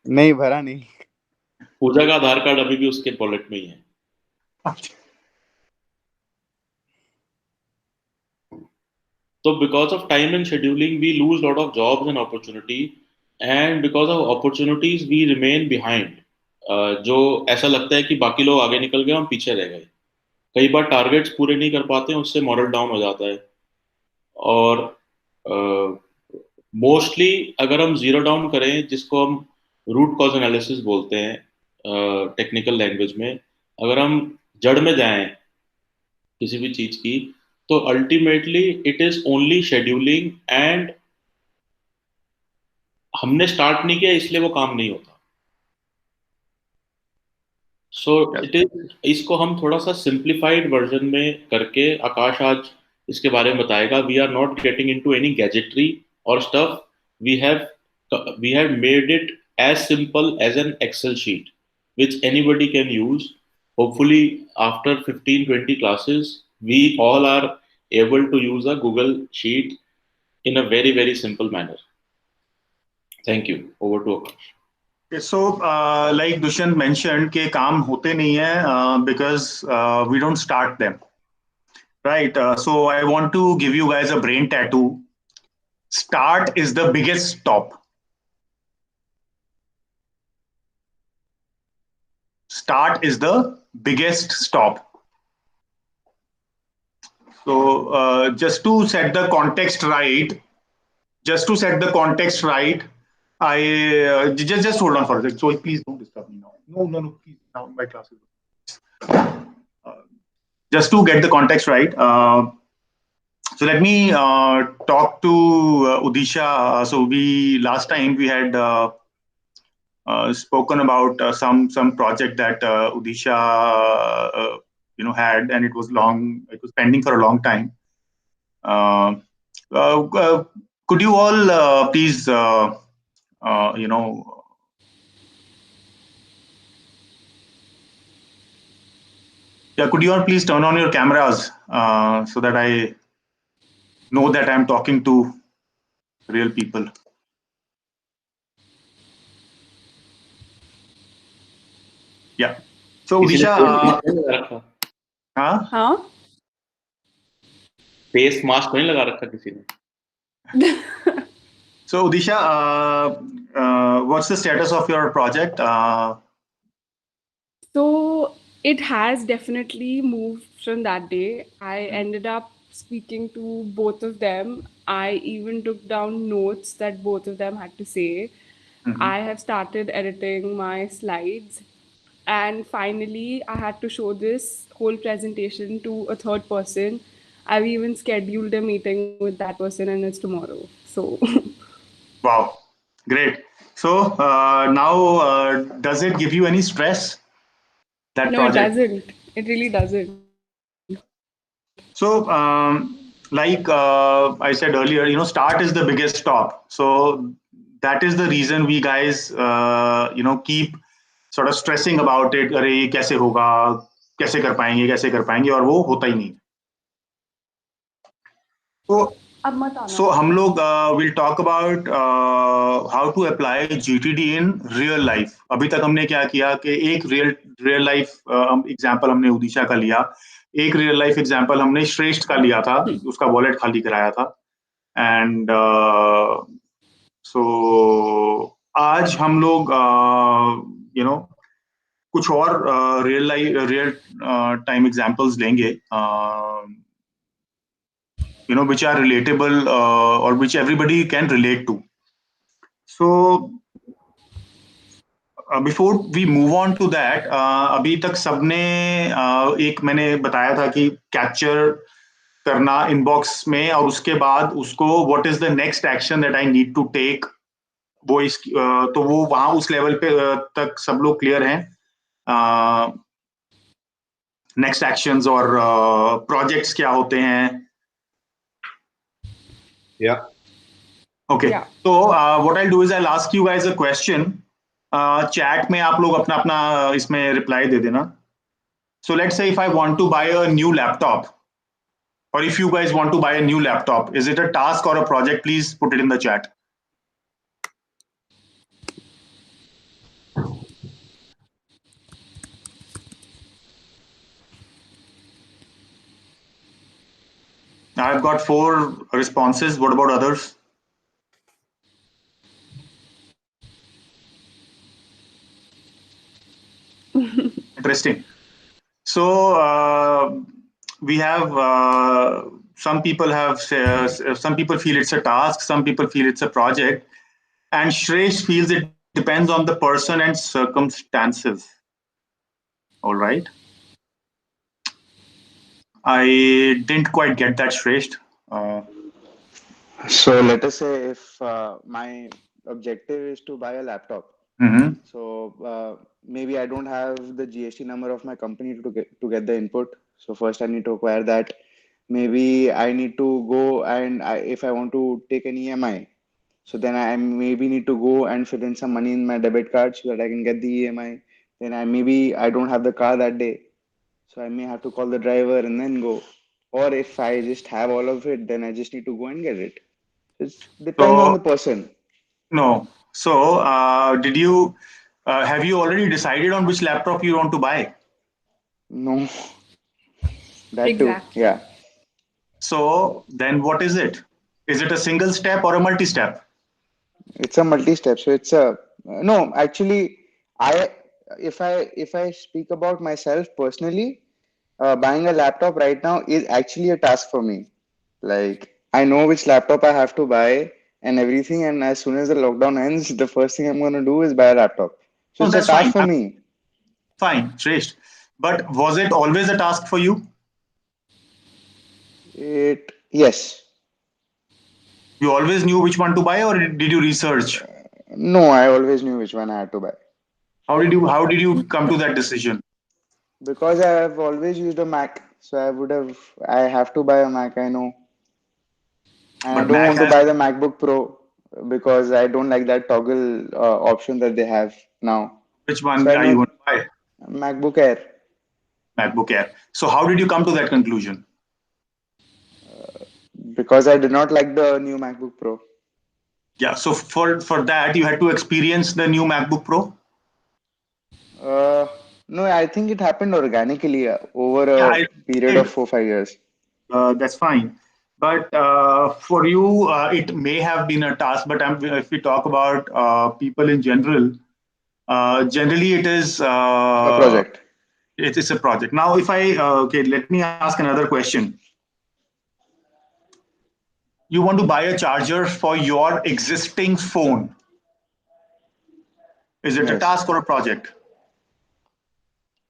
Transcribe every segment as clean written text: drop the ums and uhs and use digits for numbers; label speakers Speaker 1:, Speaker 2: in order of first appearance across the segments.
Speaker 1: नहीं भरा नहीं।
Speaker 2: पूजा का आधार कार्ड अभी भी उसके वॉलेट में ही है। तो because of time and scheduling we lose lot of jobs and opportunity, and because of opportunities we remain behind. जो ऐसा लगता है कि बाकी लोग आगे निकल गए, हम पीछे रह गए। कई बार टारगेट्स पूरे नहीं कर पाते हैं, उससे मॉरल डाउन हो जाता है। और मोस्टली अगर हम जीरो डाउन करें, जिसको हम रूट कॉज एनालिसिस बोलते हैं टेक्निकल लैंग्वेज में, अगर हम जड़ में जाएं किसी भी चीज की, तो ultimately it is only scheduling, and हमने स्टार्ट नहीं किया इसलिए वो काम नहीं होता। सो इट इज, इसको हम थोड़ा सा सिंप्लीफाइड वर्जन में करके, आकाश आज इसके बारे में बताएगा। We are not getting into any gadgetry और stuff. We have we have made it as simple as an Excel sheet, which anybody can use. Hopefully, after 15-20 classes, we all are able to use a Google Sheet in a very, very simple manner. Thank you. Over to Akash.
Speaker 3: So, like Dushyant mentioned, के काम होते नहीं है because we don't start them, right? So I want to give you guys a brain tattoo. Start is the biggest stop. Start is the biggest stop. So just to set the context right, I just hold on for a second. So please don't disturb me now. No, please. Now my class is. Just to get the context right, so let me talk to Udisha. So we last time we had spoken about some project that Udisha had, and it was pending for a long time. Could you all please could you all please turn on your cameras so that I know that I'm talking to real people? Yeah. So Udisha,
Speaker 4: हाँ
Speaker 2: face mask नहीं लगा रखा किसी ने?
Speaker 3: So Udisha, what's the status of your project?
Speaker 4: So it has definitely moved from that day. I ended up speaking to both of them. I even took down notes that both of them had to say. I have started editing my slides. And finally, I had to show this whole presentation to a third person. I've even scheduled a meeting with that person, and it's tomorrow. So,
Speaker 3: Wow, great. So now, does it give you any stress? That
Speaker 4: no,
Speaker 3: project?
Speaker 4: it doesn't. It really doesn't.
Speaker 3: So, like I said earlier, start is the biggest stop. So that is the reason we guys, keep sort of stressing about it. अरे ये कैसे होगा, कैसे कर पाएंगे, और वो होता ही नहीं. So हम लोग will talk about how to apply GTD in real life. अभी तक हमने क्या किया कि एक real life एग्जांपल हमने उड़ीसा का लिया, एक रियल लाइफ एग्जांपल हमने श्रेष्ठ का लिया था, उसका वॉलेट खाली कराया था. एंड सो आज हम लोग कुछ और रियल टाइम एग्जांपल्स लेंगे, which are relatable or which everybody can relate to. So before we move on to that, अभी तक सबने एक मैंने बताया था कि कैप्चर करना इनबॉक्स में, और उसके बाद उसको what is the next action that I need to take, वो तो वो वहां उस लेवल पे तक सब लोग क्लियर हैं. नेक्स्ट एक्शंस और प्रोजेक्ट्स क्या होते हैं?
Speaker 1: Yeah.
Speaker 3: Okay.
Speaker 4: Yeah.
Speaker 3: So what I'll do is I'll ask you guys a question. Chat में आप लोग अपना अपना इसमें रिप्लाई दे देना. So let's say if I want to buy a new laptop, or if you guys want to buy a new laptop, is it a task or a project? Please put it in the chat. I've got 4 responses. What about others? Interesting. So we have some people feel it's a task, some people feel it's a project, and Shresh feels it depends on the person and circumstances. All right. I didn't quite get that, Shresh.
Speaker 1: So let us say if my objective is to buy a laptop, so maybe I don't have the GST number of my company to get the input. So first I need to acquire that. Maybe I need to go and if I want to take an EMI, so then I maybe need to go and fill in some money in my debit card so that I can get the EMI. Then I don't have the car that day, so I may have to call the driver and then go. Or if I just have all of it, then I just need to go and get it. It depends on
Speaker 3: So
Speaker 1: the person.
Speaker 3: no. So did you have you already decided on which laptop you want to buy?
Speaker 1: No, that too.
Speaker 4: Exactly.
Speaker 1: Yeah.
Speaker 3: So then what is it? Is it a single step or a multi-step?
Speaker 1: It's a multi-step. So it's a no, actually, I if I speak about myself personally, buying a laptop right now is actually a task for me. Like I know which laptop I have to buy and everything, and as soon as the lockdown ends, the first thing I'm gonna do is buy a laptop. So
Speaker 3: No,
Speaker 1: it's a
Speaker 3: that's
Speaker 1: task
Speaker 3: fine.
Speaker 1: for me.
Speaker 3: Fine, Shresh. But was it always a task for you?
Speaker 1: Yes.
Speaker 3: You always knew which one to buy, or did you research?
Speaker 1: No, I always knew which one I had to buy.
Speaker 3: How did you come to that decision?
Speaker 1: Because I have always used a Mac, so I have to buy a Mac, I know. And I
Speaker 3: But
Speaker 1: don't
Speaker 3: Mac
Speaker 1: want to
Speaker 3: has
Speaker 1: buy the MacBook Pro because I don't like that toggle option that they have now.
Speaker 3: which
Speaker 1: So
Speaker 3: one
Speaker 1: I
Speaker 3: are you
Speaker 1: know
Speaker 3: going to buy?
Speaker 1: MacBook Air
Speaker 3: MacBook Air. So how did you come to that conclusion?
Speaker 1: because I did not like the new MacBook Pro.
Speaker 3: Yeah. So for that you had to experience the new MacBook Pro.
Speaker 1: Uh, no, I think it happened organically over
Speaker 3: Yeah,
Speaker 1: a
Speaker 3: I
Speaker 1: period of
Speaker 3: did.
Speaker 1: 4 5 years.
Speaker 3: That's fine. But for you, it may have been a task. But if we talk about people in general, generally
Speaker 1: A project.
Speaker 3: it is a project. Now, if I okay, let me ask another question. You want to buy a charger for your existing phone. Is it a
Speaker 1: Yes.
Speaker 3: task or a project?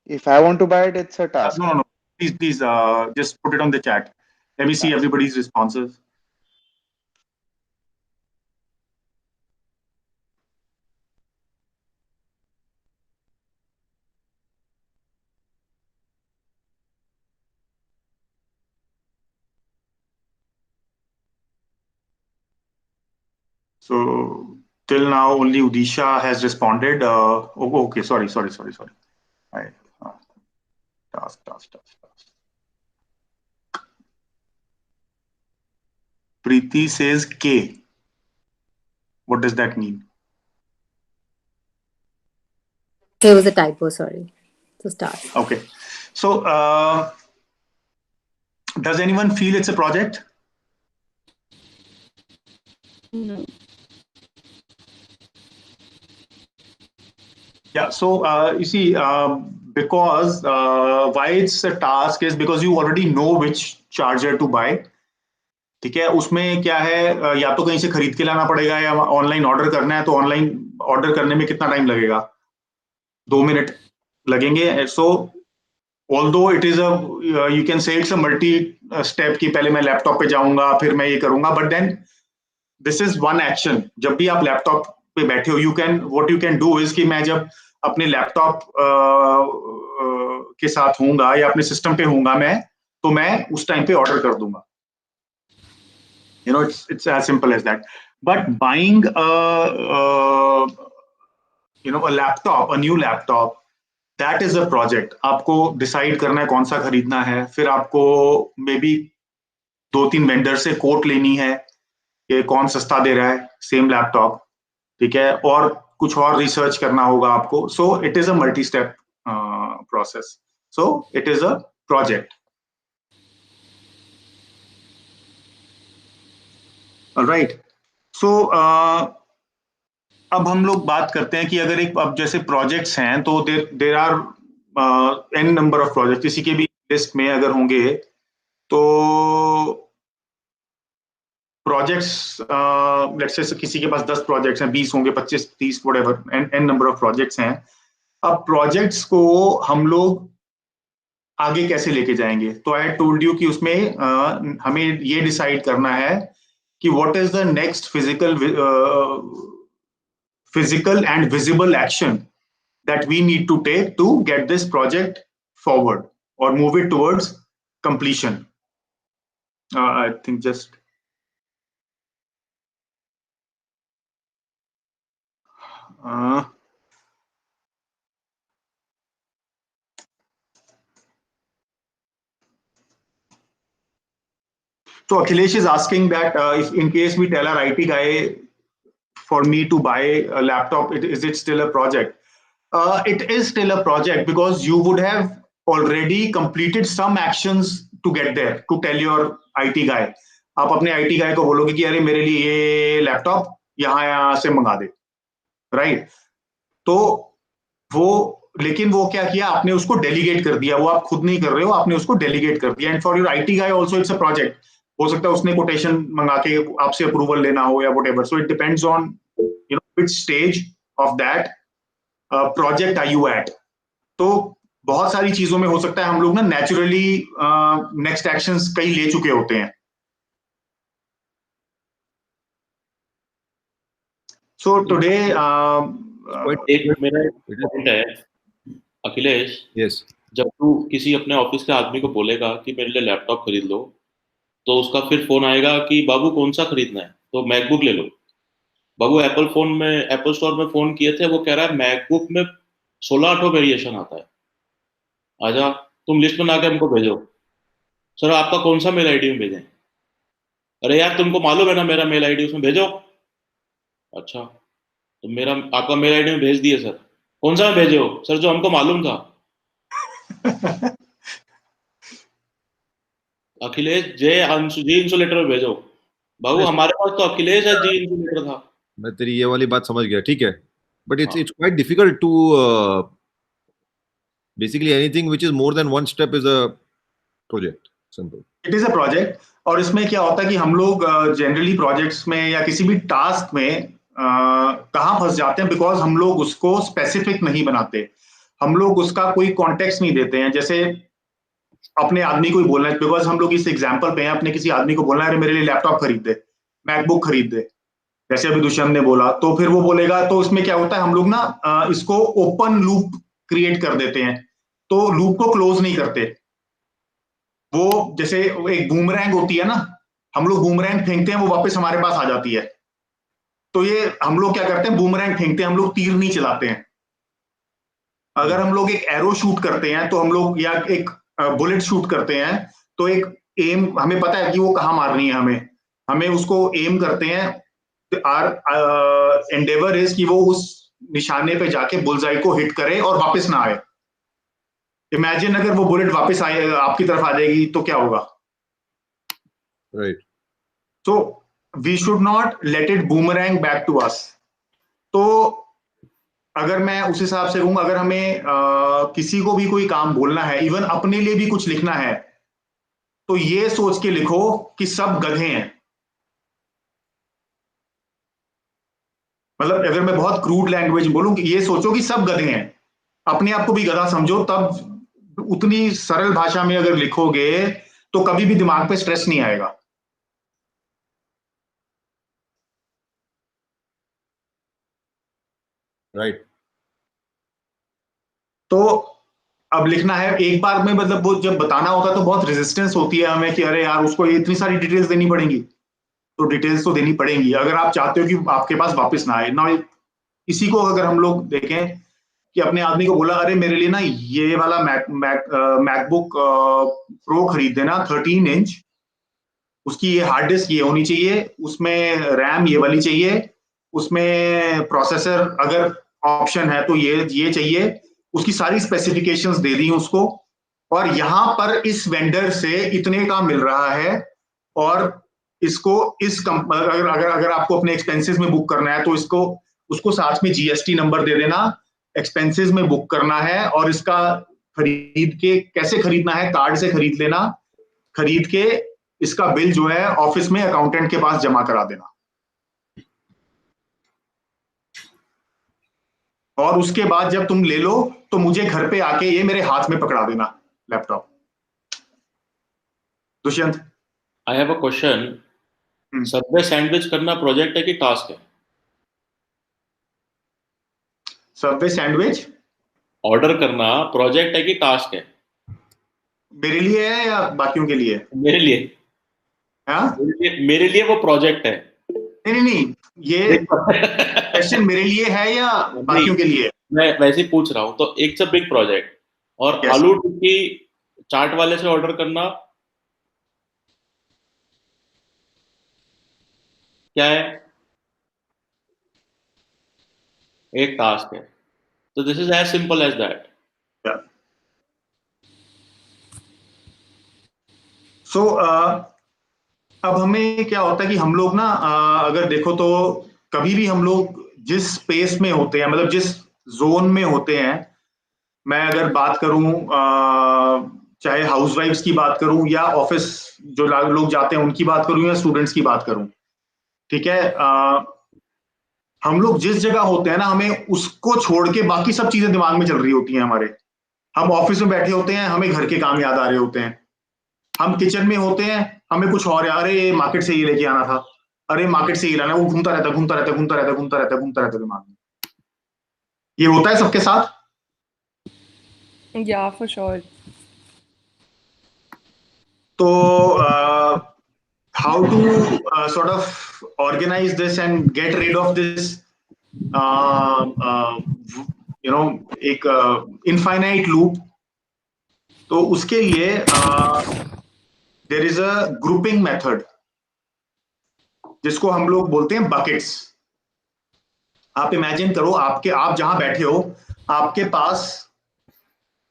Speaker 1: If I want to buy it, it's a task.
Speaker 3: No, no, no. Please, just put it on the chat. Let me see
Speaker 1: Task.
Speaker 3: everybody's responses. So till now, only Udisha has responded. Okay, sorry. I, uh, task. Preeti says K. What does that mean?
Speaker 5: There was a typo, sorry. So start.
Speaker 3: Okay. So does anyone feel it's a project?
Speaker 4: No.
Speaker 3: Yeah. So you see, because why it's a task is because you already know which charger to buy. ठीक है, उसमें क्या है, या तो कहीं से खरीद के लाना पड़ेगा या ऑनलाइन ऑर्डर करना है, तो ऑनलाइन ऑर्डर करने में कितना टाइम लगेगा? 2 मिनट लगेंगे. सो although it is you can say it's a multi step कि पहले मैं लैपटॉप पे जाऊंगा फिर मैं ये करूंगा, but then this is one action. जब भी आप लैपटॉप पे बैठे हो, what you can do is कि मैं जब अपने लैपटॉप के साथ होऊंगा या अपने सिस्टम पे होऊंगा तो मैं उस टाइम पे ऑर्डर कर दूंगा. It's as simple as that. But buying a laptop, a new laptop, that is a project. आपको डिसाइड करना है कौन सा खरीदना है, फिर आपको मे बी 2-3 वेंडर से कोट लेनी है कि कौन सस्ता दे रहा है सेम लैपटॉप, ठीक है, और कुछ और रिसर्च करना होगा आपको. So it is a multi step process. So it is a project. Right. So अब हम लोग बात करते हैं कि अगर एक अब जैसे प्रोजेक्ट्स हैं तो there are n number of project, किसी के भी लिस्ट में अगर होंगे तो प्रोजेक्ट्स लेट्स से किसी के पास 10 प्रोजेक्ट्स हैं, 20 होंगे, 25, 30, whatever n number of projects हैं. अब प्रोजेक्ट्स को हम लोग आगे कैसे लेके जाएंगे? तो आई टोल्ड यू कि उसमें हमें ये डिसाइड करना है कि what is the next physical and visible action that we need to take to get this project forward or move it towards completion. I think just so Akhilesh is asking that if in case we tell our IT guy for me to buy a laptop, is it still a project? It is still a project because you would have already completed some actions to get there, to tell your IT guy. आप अपने IT guy को बोलोगे कि अरे मेरे लिए ये laptop यहाँ से मंगा दे, राइट? तो वो, लेकिन वो क्या किया, आपने उसको डेलीगेट कर दिया, वो आप खुद नहीं कर रहे हो, आपने उसको डेलीगेट कर दिया. And for your IT guy also it's a project. हो सकता है उसने कोटेशन मंगा के आपसे अप्रूवल लेना हो या whatever. So it depends on you know which stage of that project are you at. तो बहुत सारी चीजों में हो सकता है हम लोग ना नेचुरली नेक्स्ट एक्शंस कई ले चुके होते हैं. सो टुडे
Speaker 2: एक मेरा पॉइंट है अखिलेश.
Speaker 6: यस.
Speaker 2: जब तू किसी अपने ऑफिस के आदमी को बोलेगा कि मेरे लिए लैपटॉप खरीद लो, तो उसका फिर फोन आएगा कि बाबू कौन सा खरीदना है, तो मैकबुक ले लो. बाबू एप्पल स्टोर में फोन किए थे, वो कह रहा है मैकबुक में 16 वेरिएशन आता है, आजा तुम लिस्ट बना के हमको भेजो. सर आपका कौन सा मेल आईडी में भेजें? अरे यार तुमको मालूम है ना मेरा मेल आईडी, उसमें भेजो. अच्छा तो मेरा आपका मेल आईडी में भेज दिए सर. कौन सा भेजे हो? सर जो हमको मालूम था. अखिलेश जे इंसुलेटर में भेजो. बाबू हमारे पास तो अखिलेश है जी इंसुलेटर था.
Speaker 6: मैं तेरी ये वाली बात समझ गया, ठीक है, but it's quite difficult to basically anything which is more than one step is a project. Simple.
Speaker 3: It is a project. और इसमें क्या होता है कि हम लोग जनरली प्रोजेक्ट्स में या किसी भी टास्क में कहाँ फंस जाते हैं, बिकॉज हम लोग उसको स्पेसिफिक नहीं बनाते, हम लोग उसका कोई कॉन्टेक्स्ट नहीं देते हैं. जैसे अपने आदमी को ही बोलना है, बिकॉज हम लोग इस एग्जांपल पे हैं, अपने किसी आदमी को बोलना है मेरे लिए लैपटॉप खरीद दे, मैकबुक खरीद दे, जैसे अभी दुष्यंत ने बोला, तो फिर वो बोलेगा. तो इसमें क्या होता है, हम लोग ना इसको ओपन लूप क्रिएट कर देते हैं, तो लूप को क्लोज नहीं करते. वो जैसे एक बूमरैंग होती है ना, हम लोग बूमरैंग फेंकते हैं, वो वापस हमारे पास आ जाती है. तो ये हम लोग क्या करते हैं, बूमरैंग फेंकते हैं, हम लोग तीर नहीं चलाते हैं. अगर हम लोग एक एरो शूट करते हैं तो हम लोग, या एक बुलेट शूट करते हैं, तो एक एम, हमें पता है कि वो कहाँ मारनी है, हमें उसको एम करते हैं. आवर एंडेवर इज कि वो उस निशाने पे जाके बुलजाई को हिट करे और वापस ना आए. इमेजिन अगर वो बुलेट वापस आए आपकी तरफ आ जाएगी तो क्या होगा,
Speaker 6: right?
Speaker 3: So we should not let it boomerang back to us. तो अगर मैं उस हिसाब से कहूंगा, अगर हमें किसी को भी कोई काम बोलना है, इवन अपने लिए भी कुछ लिखना है, तो ये सोच के लिखो कि सब गधे हैं. मतलब अगर मैं बहुत क्रूड लैंग्वेज बोलूं कि ये सोचो कि सब गधे हैं, अपने आप को भी गधा समझो, तब उतनी सरल भाषा में अगर लिखोगे तो कभी भी दिमाग पे स्ट्रेस नहीं आएगा.
Speaker 6: राइट.
Speaker 3: तो अब लिखना है एक बार में, मतलब वो जब बताना होता है तो बहुत रेजिस्टेंस होती है हमें कि अरे यार उसको इतनी सारी डिटेल्स देनी पड़ेंगी. तो डिटेल्स तो देनी पड़ेंगी अगर आप चाहते हो कि आपके पास वापस ना आए ना. इसी को अगर हम लोग देखें कि अपने आदमी को बोला अरे मेरे लिए ना ये वाला मैकबुक प्रो खरीद देना 13 इंच, उसकी ये हार्ड डिस्क ये होनी चाहिए, उसमें रैम ये वाली चाहिए, उसमें प्रोसेसर अगर ऑप्शन है तो ये चाहिए. उसकी सारी स्पेसिफिकेशंस दे दी उसको, और यहाँ पर इस वेंडर से इतने का मिल रहा है, और इसको अगर आपको अपने एक्सपेंसेस में बुक करना है तो उसको साथ में जीएसटी नंबर दे देना, एक्सपेंसेस में बुक करना है, और इसका खरीद के कैसे खरीदना है, कार्ड से खरीद लेना, खरीद के इसका बिल जो है ऑफिस में अकाउंटेंट के पास जमा करा देना, और उसके बाद जब तुम ले लो तो मुझे घर पे आके ये मेरे हाथ में पकड़ा देना laptop. Dushyant,
Speaker 2: I have a question. Subway sandwich करना प्रोजेक्ट है कि टास्क है?
Speaker 3: सबवे सैंडविच
Speaker 2: ऑर्डर करना प्रोजेक्ट है कि टास्क है?
Speaker 3: मेरे लिए है या बाकियों के लिए?
Speaker 2: मेरे लिए।
Speaker 3: हाँ,
Speaker 2: मेरे लिए वो प्रोजेक्ट है।
Speaker 3: नहीं, ये क्वेश्चन मेरे लिए है या बाकियों के लिए?
Speaker 2: मैं वैसे ही पूछ रहा हूँ। तो एक से बिग प्रोजेक्ट, और
Speaker 3: Yes.
Speaker 2: आलू टिक्की चाट वाले से ऑर्डर करना क्या है? एक टास्क है। तो this is as simple as that.
Speaker 3: So अब हमें क्या होता है कि हम लोग ना अगर देखो तो कभी भी हम लोग जिस स्पेस में होते हैं, मतलब जिस जोन में होते हैं, मैं अगर बात करूं चाहे हाउसवाइफ्स की बात करूं या ऑफिस जो लोग जाते हैं उनकी बात करूं या स्टूडेंट्स की बात करूं, ठीक है, हम लोग जिस जगह होते हैं ना, हमें उसको छोड़ के बाकी सब चीजें दिमाग में चल रही होती हैं हमारे। हम ऑफिस में बैठे होते हैं, हमें घर के काम याद आ रहे होते हैं। हम किचन में होते हैं, हमें कुछ और, अरे मार्केट से ये लेके आना था, अरे मार्केट से ये लाना, वो घूमता रहता दिमाग में। ये होता है सबके साथ?
Speaker 4: Yeah, for sure.
Speaker 3: तो how to sort of organize this and get rid of this एक infinite loop? तो उसके लिए there is a grouping method जिसको हम लोग बोलते हैं बकेट्स। आप इमेजिन करो, आप जहां बैठे हो, आपके पास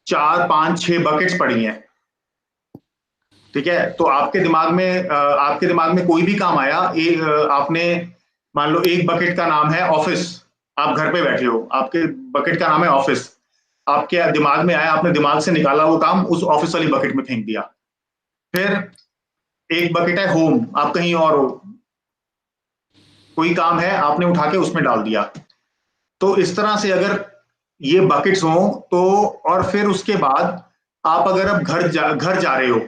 Speaker 3: 4, 5, 6 बकेट्स पड़ी हैं, ठीक है। तो आपके दिमाग में कोई भी काम आया, आपने मान लो एक बकेट का नाम है ऑफिस, आप घर पे बैठे हो, आपके बकेट का नाम है ऑफिस, आपके दिमाग में आया, आपने दिमाग से निकाला वो काम, उस ऑफिस वाली बकेट में फेंक दिया। फिर एक बकेट है होम, आप कहीं और हो, कोई काम है, आपने उठा के उसमें डाल दिया। तो इस तरह से अगर ये बकेट्स हो तो, और फिर उसके बाद आप अगर अब घर जा रहे हो,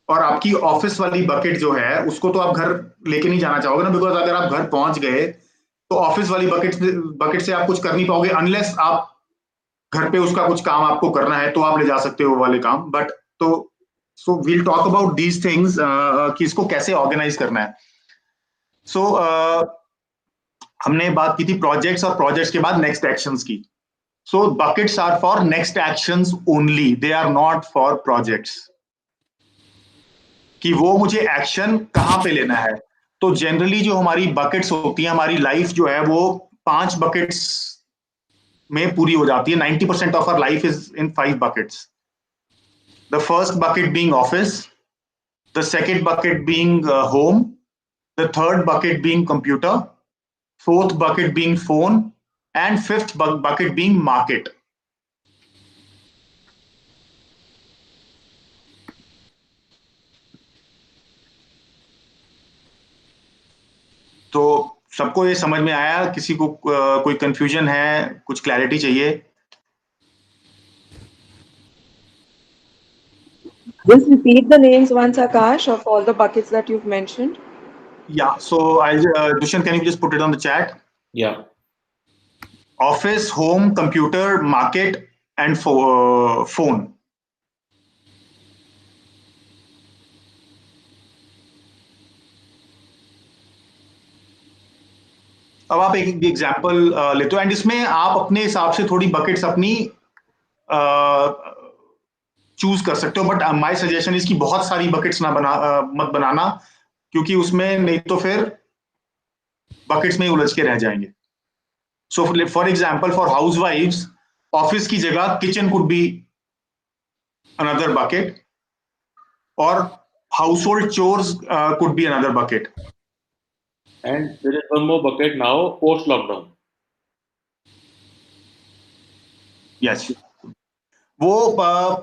Speaker 3: और आपकी ऑफिस वाली बकेट जो है उसको तो आप घर लेके नहीं जाना चाहोगे ना, बिकॉज अगर आप घर पहुंच गए तो ऑफिस वाली बकेट से आप कुछ कर नहीं पाओगे, अनलेस आप घर पे उसका कुछ काम आपको करना है तो आप ले जा सकते हो वो वाले काम। बट तो so we'll talk about these things कि इसको कैसे ऑर्गेनाइज करना है। सो हमने बात की थी प्रोजेक्ट्स, और प्रोजेक्ट्स के बाद नेक्स्ट एक्शंस की। So buckets are for next actions only, they are not for projects, कि वो मुझे एक्शन कहां पे लेना है। तो जनरली जो हमारी बकेट्स होती है, हमारी लाइफ जो है वो 5 बकेट्स में पूरी हो जाती है। 90% of our life is in 5 buckets. The first bucket being office, the second bucket being home, the third bucket being computer, fourth bucket being phone, and fifth bucket being market. तो सबको ये समझ में आया? किसी को कोई कंफ्यूजन है, कुछ क्लैरिटी चाहिए?
Speaker 7: Just repeat the names once, Akash, of all the buckets that you've mentioned.
Speaker 3: Yeah, so Dushyant, can you just put it on the chat?
Speaker 2: Yeah.
Speaker 3: Office, home, computer, market, and phone. अब आप एक example लेते हो, and इसमें आप अपने हिसाब से थोड़ी बकेट्स अपनी चूज कर सकते हो। बट माय सजेशन इसकी बहुत सारी बकेट्स मत बनाना, क्योंकि उसमें नहीं तो फिर बकेट्स में ही उलझ के रह जाएंगे। सो फॉर एग्जांपल, फॉर हाउसवाइफ्स, ऑफिस की जगह kitchen could be another bucket, और household chores could be another bucket.
Speaker 2: And there is one more bucket now, post lockdown.
Speaker 3: Yes. वो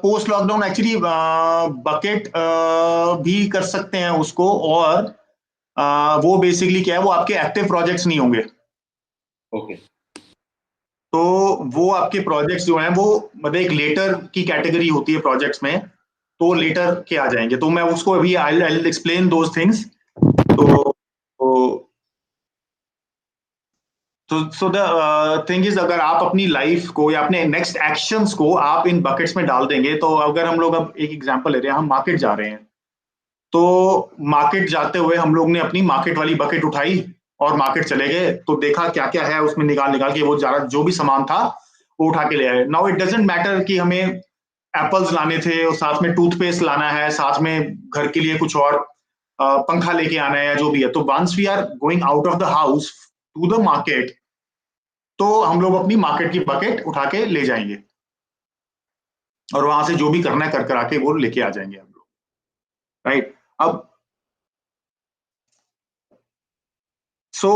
Speaker 3: पोस्ट लॉकडाउन एक्चुअली बकेट भी कर सकते हैं उसको, और वो बेसिकली क्या है, वो आपके एक्टिव प्रोजेक्ट्स नहीं होंगे.
Speaker 2: ओके.
Speaker 3: तो वो आपके प्रोजेक्ट्स जो हैं वो मतलब एक लेटर की कैटेगरी होती है प्रोजेक्ट्स में, तो लेटर के आ जाएंगे. तो मैं उसको अभी I will explain those things. So the thing is, अगर आप अपनी लाइफ को या अपने नेक्स्ट एक्शंस को आप इन बकेट्स में डाल देंगे, तो अगर हम लोग अब एक एग्जांपल ले रहे हैं, हम मार्केट जा रहे हैं, तो मार्केट जाते हुए हम लोग ने अपनी मार्केट वाली बकेट उठाई और मार्केट चले गए, तो देखा क्या क्या है उसमें, निकाल के वो जो भी सामान था वो उठा के ले आए. नाउ इट डजंट मैटर कि हमें एप्पल्स लाने थे और साथ में टूथपेस्ट लाना है, साथ में घर के लिए कुछ और पंखा लेके आना है या जो भी है. तो once we are going out of the house to the market, तो हम लोग अपनी मार्केट की बकेट उठा के ले जाएंगे और वहां से जो भी करना है कर आके वो लेके आ जाएंगे हम लोग. राइट. अब so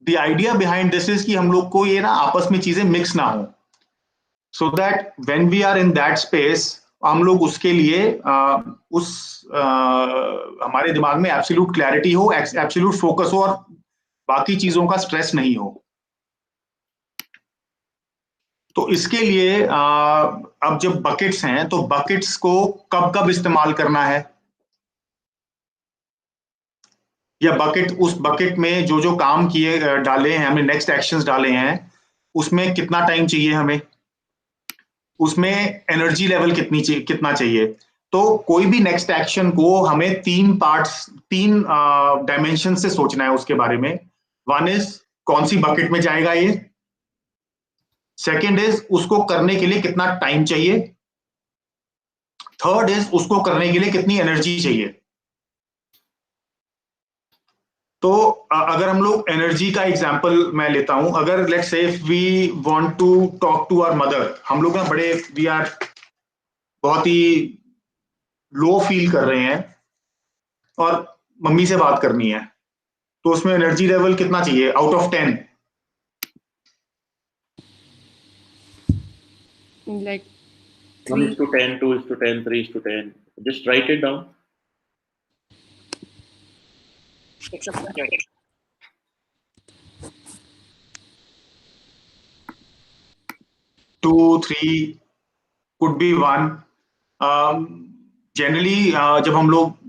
Speaker 3: the idea behind this is कि हम लोग को ये ना आपस में चीजें मिक्स ना हो, so that when we are in that space, हम लोग उसके लिए हमारे दिमाग में एब्सोल्यूट क्लैरिटी हो, एब्सोल्यूट फोकस हो और बाकी चीजों का स्ट्रेस नहीं हो. तो इसके लिए अब जब बकेट्स हैं, तो बकेट्स को कब कब इस्तेमाल करना है, या बकेट, उस बकेट में जो जो काम किए डाले हैं हमने, नेक्स्ट एक्शंस डाले हैं, उसमें कितना टाइम चाहिए हमें, उसमें एनर्जी लेवल कितना चाहिए. तो कोई भी नेक्स्ट एक्शन को हमें 3 पार्ट्स, 3 डायमेंशन से सोचना है उसके बारे में. वन इज कौन सी बकेट में जाएगा ये, सेकेंड इज उसको करने के लिए कितना टाइम चाहिए, थर्ड इज उसको करने के लिए कितनी एनर्जी चाहिए. तो अगर हम लोग एनर्जी का एग्जांपल मैं लेता हूं, अगर let's say if we want to talk to our mother, हम लोग ना बड़े वी आर बहुत ही लो फील कर रहे हैं और मम्मी से बात करनी है, तो उसमें एनर्जी लेवल कितना चाहिए out of 10?
Speaker 4: Like
Speaker 2: 1:10, 2:10, 3:10. Just write it down.
Speaker 3: Two, 3 could be 1. Generally जब हम लोग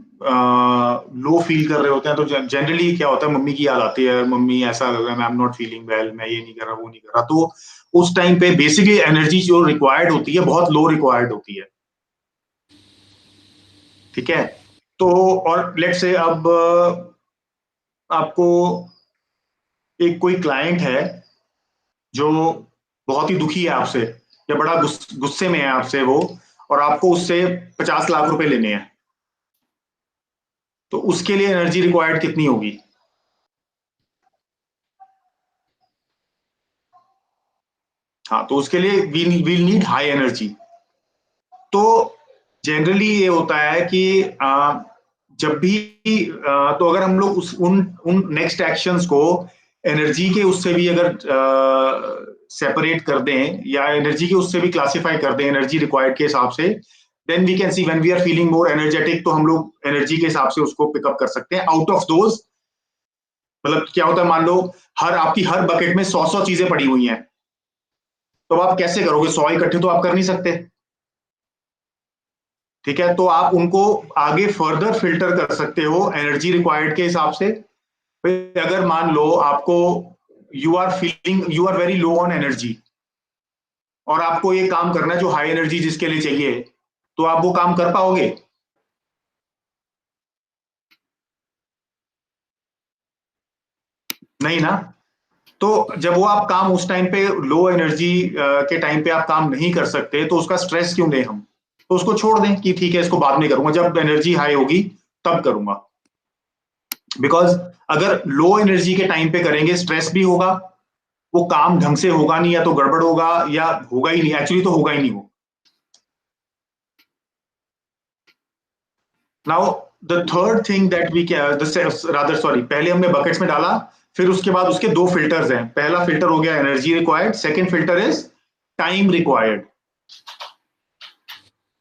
Speaker 3: लो फील कर रहे होते हैं, तो जनरली क्या होता है, मम्मी की याद आती है, मम्मी ऐसा लग रहा है, I am not feeling well, मैं ये नहीं कर रहा, वो नहीं कर रहा. तो उस टाइम पे बेसिकली एनर्जी जो रिक्वायर्ड होती है बहुत लो रिक्वायर्ड होती है. ठीक है. तो और लेट्स से अब आपको एक कोई क्लाइंट है जो बहुत ही दुखी है आपसे, या बड़ा गुस्से में है आपसे वो, और आपको उससे 50 लाख रुपए लेने हैं, तो उसके लिए एनर्जी रिक्वायर्ड कितनी होगी? हाँ, तो उसके लिए वील नीड हाई एनर्जी. तो जनरली ये होता है कि जब भी तो अगर हम लोग उन नेक्स्ट एक्शंस को एनर्जी के उससे भी अगर सेपरेट कर दें, या एनर्जी के उससे भी क्लासिफाई कर दें एनर्जी रिक्वायर्ड के हिसाब से, then we can see when we are feeling more energetic, तो हम लोग एनर्जी के हिसाब से उसको पिकअप कर सकते हैं आउट ऑफ दोज. मतलब क्या होता है, मान लो आपकी हर बकेट में 100 चीजें पड़ी हुई हैं, तो आप कैसे करोगे? 100 इकट्ठे तो आप कर नहीं सकते. ठीक है. तो आप उनको आगे फर्दर फिल्टर कर सकते हो एनर्जी रिक्वायर्ड के हिसाब से. अगर मान लो आपको you are very low on energy, और आपको ये काम करना है जो हाई एनर्जी जिसके लिए चाहिए, तो आप वो काम कर पाओगे? नहीं ना. तो जब वो आप काम उस टाइम पे लो एनर्जी के टाइम पे आप काम नहीं कर सकते, तो उसका स्ट्रेस क्यों दें हम? तो उसको छोड़ दें कि ठीक है, इसको बाद में करूंगा, जब एनर्जी हाई होगी तब करूंगा. बिकॉज अगर लो एनर्जी के टाइम पे करेंगे, स्ट्रेस भी होगा, वो काम ढंग से होगा नहीं, या तो गड़बड़ होगा या होगा ही नहीं. एक्चुअली तो होगा ही नहीं वो. Now the third thing that we rather sorry, पहले हमने बकेट्स में डाला, फिर उसके बाद उसके दो फिल्टर्स हैं. पहला फिल्टर हो गया energy required, second filter is time required.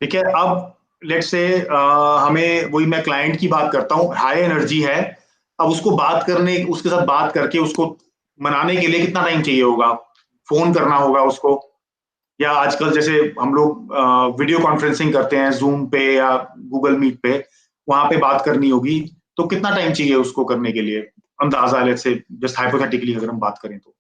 Speaker 3: ठीक है. अब लेट्स से हमें, वही मैं क्लाइंट की बात करता हूँ, हाई एनर्जी है. अब उसको उसके साथ बात करके उसको मनाने के लिए कितना टाइम चाहिए होगा? फोन करना होगा उसको, या आजकल जैसे हम लोग वीडियो कॉन्फ्रेंसिंग करते हैं जूम पे या गूगल मीट पे, वहां पे बात करनी होगी, तो कितना टाइम चाहिए उसको करने के लिए? अंदाजा, लेट्स से जस्ट हाइपोथेटिकली अगर हम बात करें तो.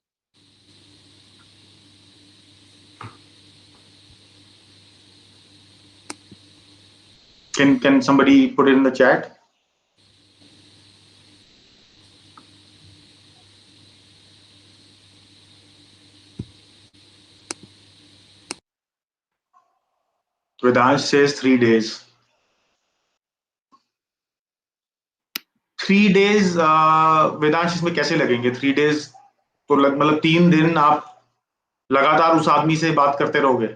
Speaker 3: Can somebody put it in the chat? Vedansh says 3 days. 3 days Vedansh इसमें कैसे लगेंगे? 3 days तो मतलब 3 दिन आप लगातार उस आदमी से बात करते रहोगे,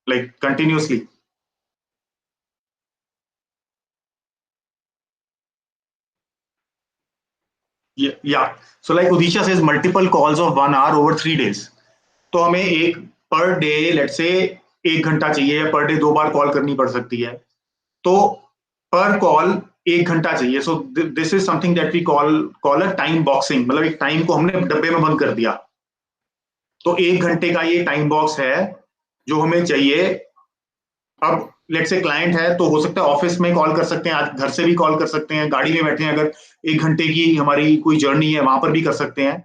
Speaker 3: like continuously? Yeah. So like Udisha says, multiple calls of 1 hour over 3 days. तो हमें एक पर डे, लेट्स से 1 घंटा चाहिए, या पर डे 2 बार कॉल करनी पड़ सकती है, तो पर कॉल 1 घंटा चाहिए. So this is something that we call a time boxing. मतलब एक टाइम को हमने डब्बे में बंद कर दिया, तो 1 घंटे का ये टाइम बॉक्स है जो हमें चाहिए. अब लेट्स से क्लाइंट है, तो हो सकता है ऑफिस में कॉल कर सकते हैं, घर से भी कॉल कर सकते हैं, गाड़ी में बैठे हैं, अगर 1 घंटे की हमारी कोई जर्नी है वहां पर भी कर सकते हैं.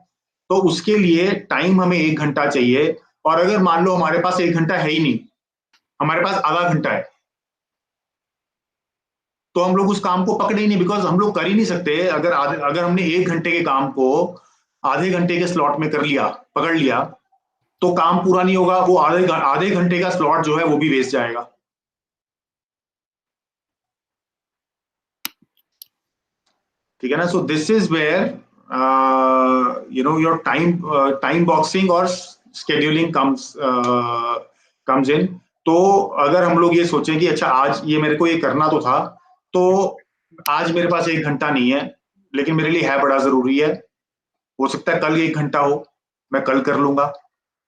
Speaker 3: तो उसके लिए टाइम हमें 1 घंटा चाहिए. और अगर मान लो हमारे पास 1 घंटा है ही नहीं, हमारे पास आधा घंटा है, तो हम लोग उस काम को पकड़े ही नहीं, बिकॉज हम लोग कर ही नहीं सकते. अगर हमने 1 घंटे के काम को आधे घंटे के स्लॉट में पकड़ लिया, तो काम पूरा नहीं होगा. वो आधे घंटे का स्लॉट जो है वो भी वेस्ट जाएगा. ठीक है ना? So this is where your time boxing और स्केड्यूलिंग कम्स इन. तो अगर हम लोग ये सोचें कि अच्छा आज ये मेरे को ये करना तो था, तो आज मेरे पास 1 घंटा नहीं है, लेकिन मेरे लिए है बड़ा जरूरी है, हो सकता है कल 1 घंटा हो, मैं कल कर लूंगा.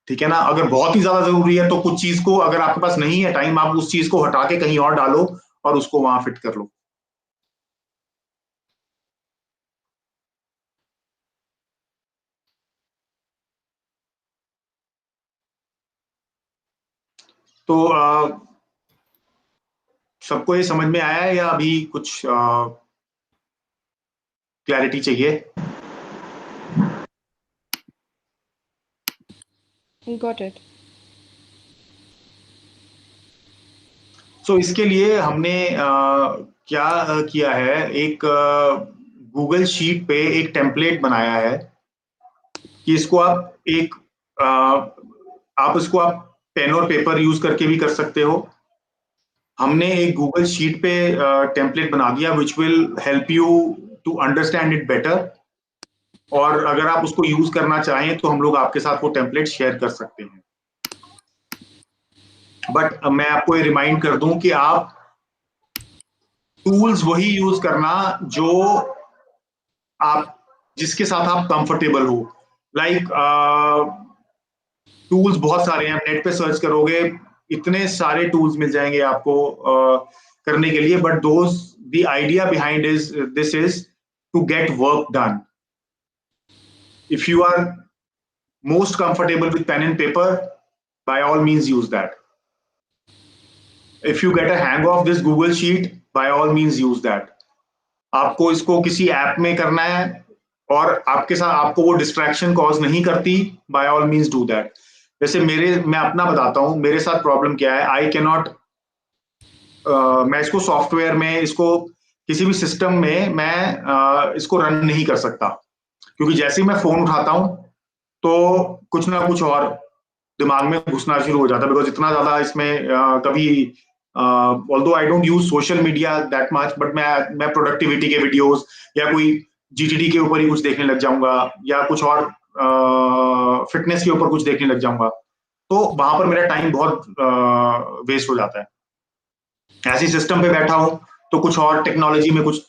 Speaker 3: ठीक है ना? अगर बहुत ही ज्यादा जरूरी है तो कुछ चीज को, अगर आपके पास नहीं है टाइम, आप उस चीज को हटा के कहीं और डालो और उसको वहां फिट कर लो. तो सबको ये समझ में आया है या अभी कुछ क्लैरिटी चाहिए?
Speaker 4: Got it.
Speaker 3: सो इसके लिए हमने क्या किया है, एक गूगल शीट पे एक टेम्पलेट बनाया है कि इसको आप पेन और पेपर यूज करके भी कर सकते हो. हमने एक गूगल शीट पे टेम्पलेट बना दिया which will help you to understand it better. और अगर आप उसको यूज करना चाहें तो हम लोग आपके साथ वो टेम्पलेट शेयर कर सकते हैं. बट मैं आपको ये रिमाइंड कर दूं कि आप टूल्स वही यूज करना जो जिसके साथ आप कंफर्टेबल हो. लाइक टूल्स बहुत सारे हैं, नेट पे सर्च करोगे इतने सारे टूल्स मिल जाएंगे आपको करने के लिए. But the idea behind this is to get work done. If you are most comfortable with pen and paper, by all means use that. If you get a hang of this Google Sheet, by all means use that. आपको इसको किसी app में करना है और आपको वो distraction cause नहीं करती, by all means do that. जैसे मैं अपना बताता हूँ, मेरे साथ प्रॉब्लम क्या है. आई कैन नॉट, मैं इसको सॉफ्टवेयर में, इसको किसी भी सिस्टम में मैं इसको रन नहीं कर सकता, क्योंकि जैसे ही मैं फोन उठाता हूँ तो कुछ ना कुछ और दिमाग में घुसना शुरू हो जाता है. बिकॉज इतना ज्यादा इसमें कभी although I don't use social media that much, but मैं प्रोडक्टिविटी के वीडियोस या कोई जीटीडी के ऊपर ही कुछ देखने लग जाऊंगा, या कुछ और फिटनेस के ऊपर कुछ देखने लग जाऊंगा, तो वहां पर मेरा टाइम बहुत वेस्ट हो जाता है. ऐसी सिस्टम पे बैठा हूं तो कुछ और टेक्नोलॉजी में कुछ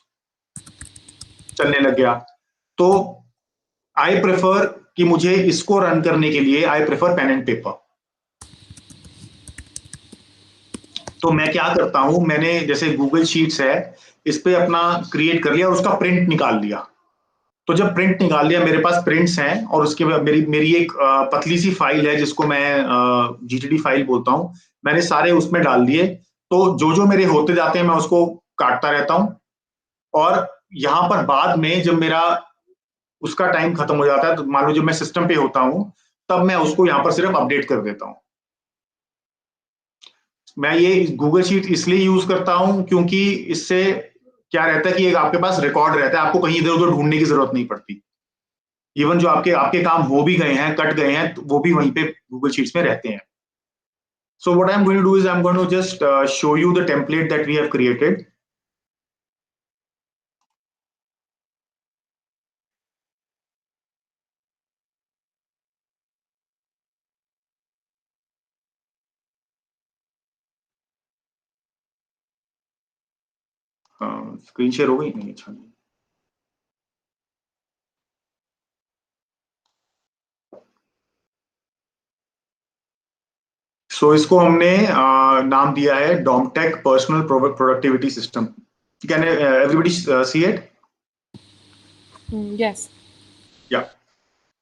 Speaker 3: चलने लग गया। तो आई प्रेफर कि मुझे इसको रन करने के लिए I prefer pen and paper. तो मैं क्या करता हूं, मैंने जैसे गूगल शीट्स है, इस पे अपना क्रिएट कर लिया और उसका प्रिंट निकाल लिया। तो जब प्रिंट निकाल लिया, मेरे पास प्रिंट्स हैं और उसके बाद मेरी मेरी एक पतली सी फाइल है जिसको मैं जीटीडी फाइल बोलता हूं, मैंने सारे उसमें डाल दिए। तो जो जो मेरे होते जाते हैं मैं उसको काटता रहता हूं, और यहाँ पर बाद में जब मेरा उसका टाइम खत्म हो जाता है, तो मान लो जब मैं सिस्टम पे होता हूँ, तब मैं उसको यहाँ पर सिर्फ अपडेट कर देता हूँ। मैं ये गूगल शीट इसलिए यूज करता हूं क्योंकि इससे क्या रहता है कि एक आपके पास रिकॉर्ड रहता है, आपको कहीं इधर उधर ढूंढने की जरूरत नहीं पड़ती। इवन जो आपके आपके काम हो भी गए हैं, कट गए हैं, तो वो भी वहीं पे गूगल शीट्स में रहते हैं। So what I'm going to do is I'm going to just show you the template that we have created. Screen share हो गई नहीं? अच्छा नहीं। सो इसको हमने नाम दिया है Domtech personal productivity system. Can everybody see it?
Speaker 4: Yes.
Speaker 3: या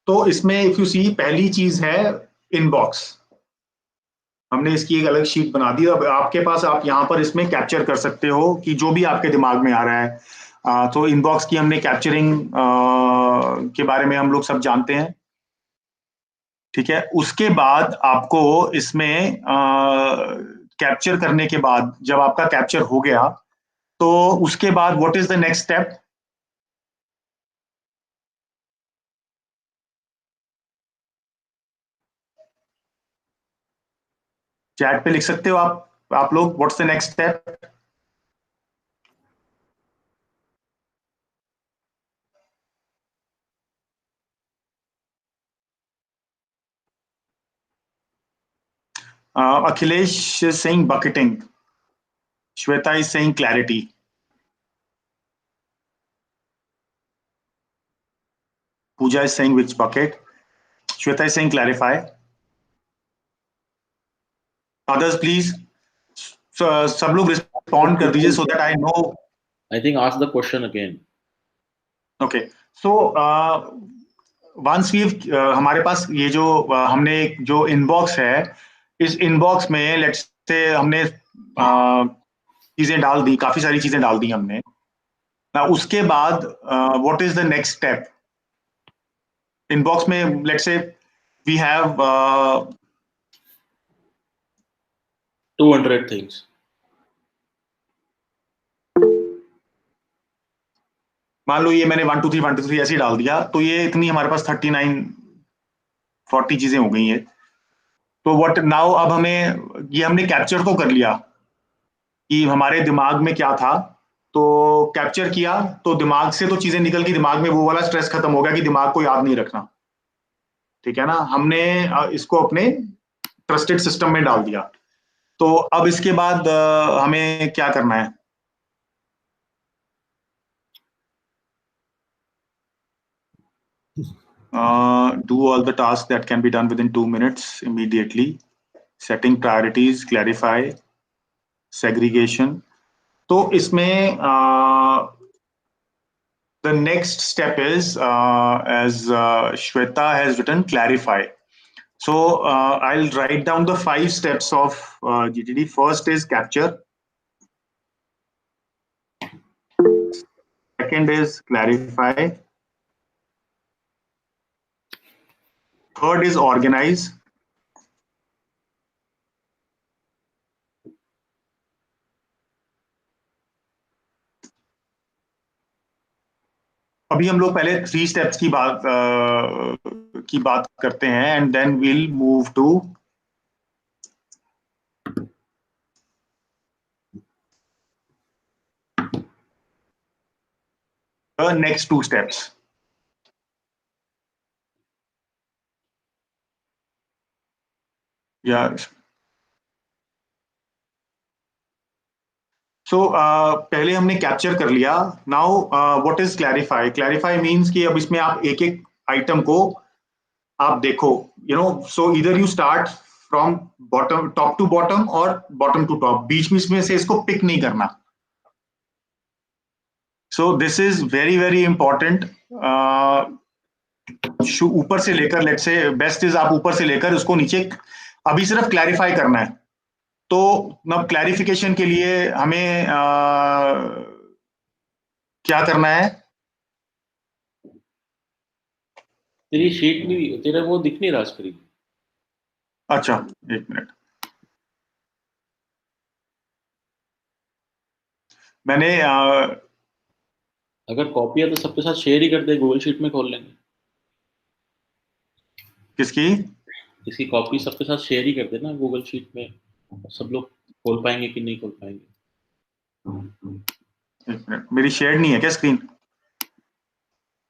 Speaker 3: तो इसमें इफ यू सी, पहली चीज है इनबॉक्स। हमने इसकी एक अलग शीट बना दी। अब आपके पास, आप यहाँ पर इसमें कैप्चर कर सकते हो कि जो भी आपके दिमाग में आ रहा है। तो इनबॉक्स की हमने कैप्चरिंग के बारे में हम लोग सब जानते हैं, ठीक है। उसके बाद आपको इसमें कैप्चर करने के बाद, जब आपका कैप्चर हो गया, तो उसके बाद what is the next step? Chat पे लिख सकते हो आप लोग, what's the next step? Akhilesh is saying bucketing. Shweta is saying clarity. Pooja is saying which bucket. Shweta is saying clarify. Others, please. So, सब लोग respond कर दीजिए so that I know.
Speaker 2: I think ask the question again.
Speaker 3: Okay. So once we've हमारे पास ये जो हमने जो inbox है, इस inbox में let's say हमने चीजें डाल दी, काफी सारी चीजें डाल दी हमने। उसके बाद what is the next step? Inbox में let's say we have
Speaker 2: 200 things.
Speaker 3: मान लो ये मैंने 1 2 3 1 2 3 ऐसे ही डाल दिया, तो ये इतनी हमारे पास 39 40 चीजें हो गई है। तो व्हाट नाउ, अब हमें ये हमने कैप्चर तो कर लिया कि हमारे दिमाग में क्या था, तो कैप्चर किया तो दिमाग से तो चीजें निकल के, दिमाग में वो वाला स्ट्रेस खत्म हो गया कि दिमाग को याद नहीं रखना, ठीक है ना। हमने इसको अपने ट्रस्टेड सिस्टम में डाल दिया। तो अब इसके बाद हमें क्या करना है? Do all the tasks that can be done within 2 minutes immediately. Setting priorities, clarify, segregation. तो इसमें the next step is as Shweta has written, clarify. So I'll write down the 5 steps of GTD. First is capture. Second is clarify. Third is organize. अभी हम लोग पहले 3 steps की बात करते हैं, and then will move to the next 2 steps. या पहले हमने कैप्चर कर लिया. Now what is clarify? Clarify means कि अब इसमें आप एक एक आइटम को आप देखो, सो इधर you start from bottom, top to bottom और बॉटम टू टॉप, बीच में से इसको पिक नहीं करना. So this is very very important. ऊपर से लेकर, लेट्स से बेस्ट इज आप ऊपर से लेकर उसको नीचे अभी सिर्फ क्लैरिफाई करना है. तो अब क्लैरिफिकेशन के लिए हमें क्या करना है?
Speaker 2: तेरी शीट नहीं, तेरा वो दिख नहीं रहा स्क्रीन.
Speaker 3: अच्छा, एक मिनट. मैंने
Speaker 2: अगर कॉपी है तो सबके साथ शेयर ही कर दे, गूगल शीट में खोल लेंगे.
Speaker 3: किसकी?
Speaker 2: इसकी कॉपी सबके साथ शेयर ही कर देना गूगल शीट में, सब लोग खोल पाएंगे कि नहीं खोल पाएंगे.
Speaker 3: एक मिनट, मेरी शेयर नहीं है क्या स्क्रीन?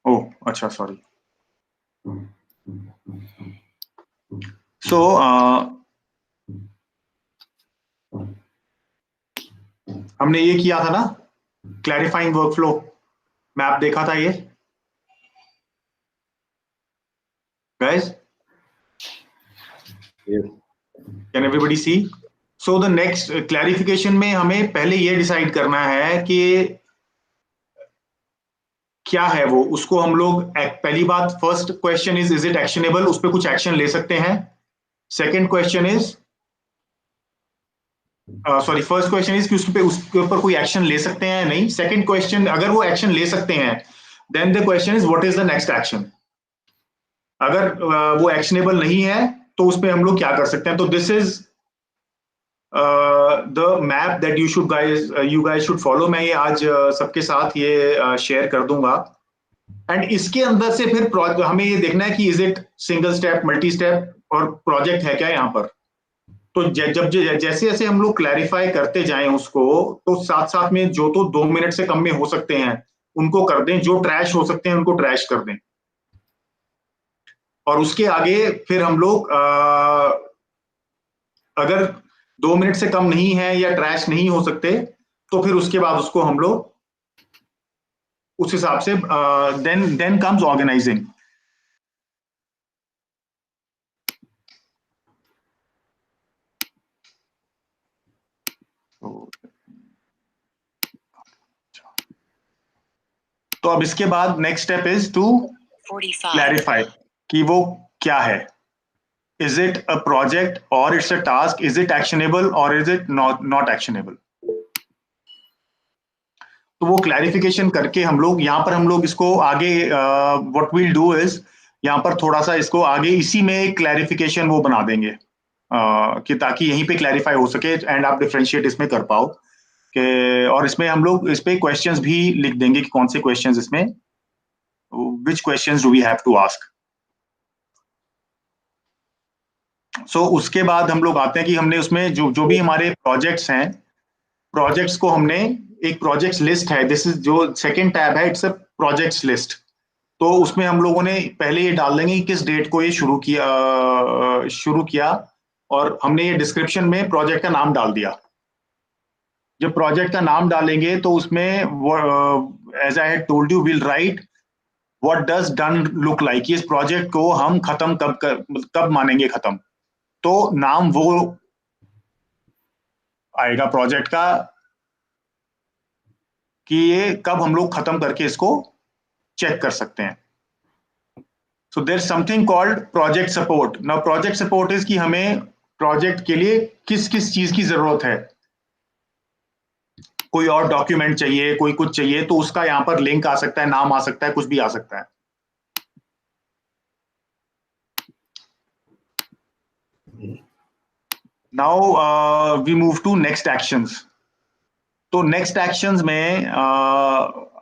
Speaker 3: ओह अच्छा, सॉरी. सो हमने ये किया था ना, क्लैरिफाइंग वर्कफ्लो मैप देखा था ये guys. Can everybody see? So the next clarification में हमें पहले ये डिसाइड करना है कि क्या है वो, उसको हम लोग पहली बात, first question is it actionable, उस पर कुछ एक्शन ले सकते हैं. Second question is sorry, first question is कि उसके ऊपर कोई एक्शन ले सकते हैं या नहीं. सेकेंड क्वेश्चन, अगर वो एक्शन ले सकते हैं, then the question is what is the next action. अगर वो एक्शनेबल नहीं है तो उस पर हम लोग क्या कर सकते हैं. तो this is the map that you guys should follow. मैं ये आज सबके साथ ये शेयर कर दूंगा. एंड इसके अंदर से फिर हमें ये देखना है कि is it single step, multi step और प्रोजेक्ट है क्या यहाँ पर. तो जब जैसे जैसे हम लोग क्लैरिफाई करते जाएं उसको, तो साथ साथ में जो तो 2 मिनट से कम में हो सकते हैं उनको कर दें, जो ट्रैश हो सकते हैं उनको ट्रैश कर दें. और उसके आगे फिर हम लोग अगर 2 मिनट से कम नहीं है या ट्रैश नहीं हो सकते, तो फिर उसके बाद उसको हम लोग उस हिसाब से देन कम्स ऑर्गेनाइजिंग. तो अब इसके बाद next step is to clarify कि वो क्या है. Is it a project or it's a task? Is it actionable or is it not actionable? तो वो क्लैरिफिकेशन करके हम लोग इसको आगे what we'll do is यहाँ पर थोड़ा सा इसको आगे इसी में क्लैरिफिकेशन वो बना देंगे कि ताकि यहीं पे क्लैरिफाई हो सके एंड आप डिफरेंशिएट इसमें कर पाओ कि. और इसमें हम लोग इस पे क्वेश्चंस भी लिख देंगे कि कौन से क्वेश्चंस इसमें, which questions do we have to ask. उसके बाद हम लोग आते हैं कि हमने उसमें जो भी हमारे प्रोजेक्ट्स हैं, प्रोजेक्ट्स को हमने एक प्रोजेक्ट्स लिस्ट है, दिस इज जो सेकंड टैब है, इट्स अ प्रोजेक्ट्स लिस्ट. तो उसमें हम लोगों ने पहले ये डाल देंगे कि किस डेट को ये शुरू किया और हमने ये डिस्क्रिप्शन में प्रोजेक्ट का नाम डाल दिया. जब प्रोजेक्ट का नाम डालेंगे तो उसमें as I had told you, will write what does done look like. इस प्रोजेक्ट को हम खत्म कब मानेंगे खत्म. तो नाम वो आएगा प्रोजेक्ट का कि ये कब हम लोग खत्म करके इसको चेक कर सकते हैं. So there is something called project support. Now project support is कि हमें प्रोजेक्ट के लिए किस किस चीज की जरूरत है. कोई और डॉक्यूमेंट चाहिए, कोई कुछ चाहिए, तो उसका यहाँ पर लिंक आ सकता है, नाम आ सकता है, कुछ भी आ सकता है. Now we move to next actions. तो नेक्स्ट एक्शंस में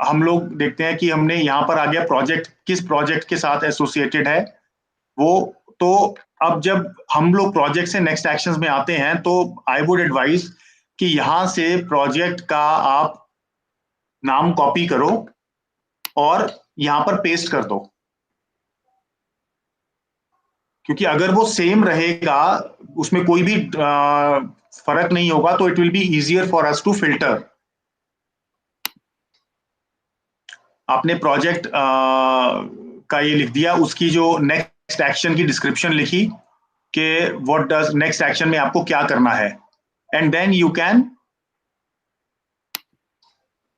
Speaker 3: हम लोग देखते हैं कि हमने यहाँ पर आ गया प्रोजेक्ट, किस प्रोजेक्ट के साथ एसोसिएटेड है वो. तो अब जब हम लोग प्रोजेक्ट से नेक्स्ट एक्शंस में आते हैं तो आई वुड एडवाइज कि यहाँ से प्रोजेक्ट का आप नाम कॉपी करो और यहाँ पर पेस्ट कर दो, क्योंकि अगर वो सेम रहेगा, उसमें कोई भी फर्क नहीं होगा, तो it will be easier for us to filter आपने प्रोजेक्ट का ये लिख दिया, उसकी जो नेक्स्ट एक्शन की डिस्क्रिप्शन लिखी कि व्हाट डज नेक्स्ट एक्शन में आपको क्या करना है, एंड देन यू कैन,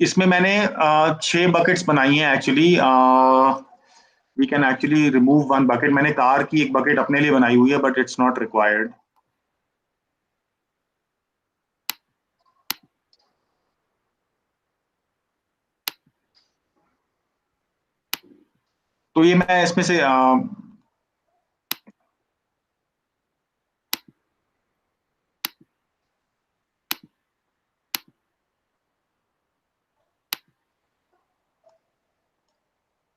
Speaker 3: इसमें मैंने 6 बकेट्स बनाई हैं actually. We can actually remove 1 bucket. मैंने कार की एक बकेट अपने लिए बनाई हुई है, बट इट्स नॉट रिक्वायर्ड. तो ये मैं इसमें से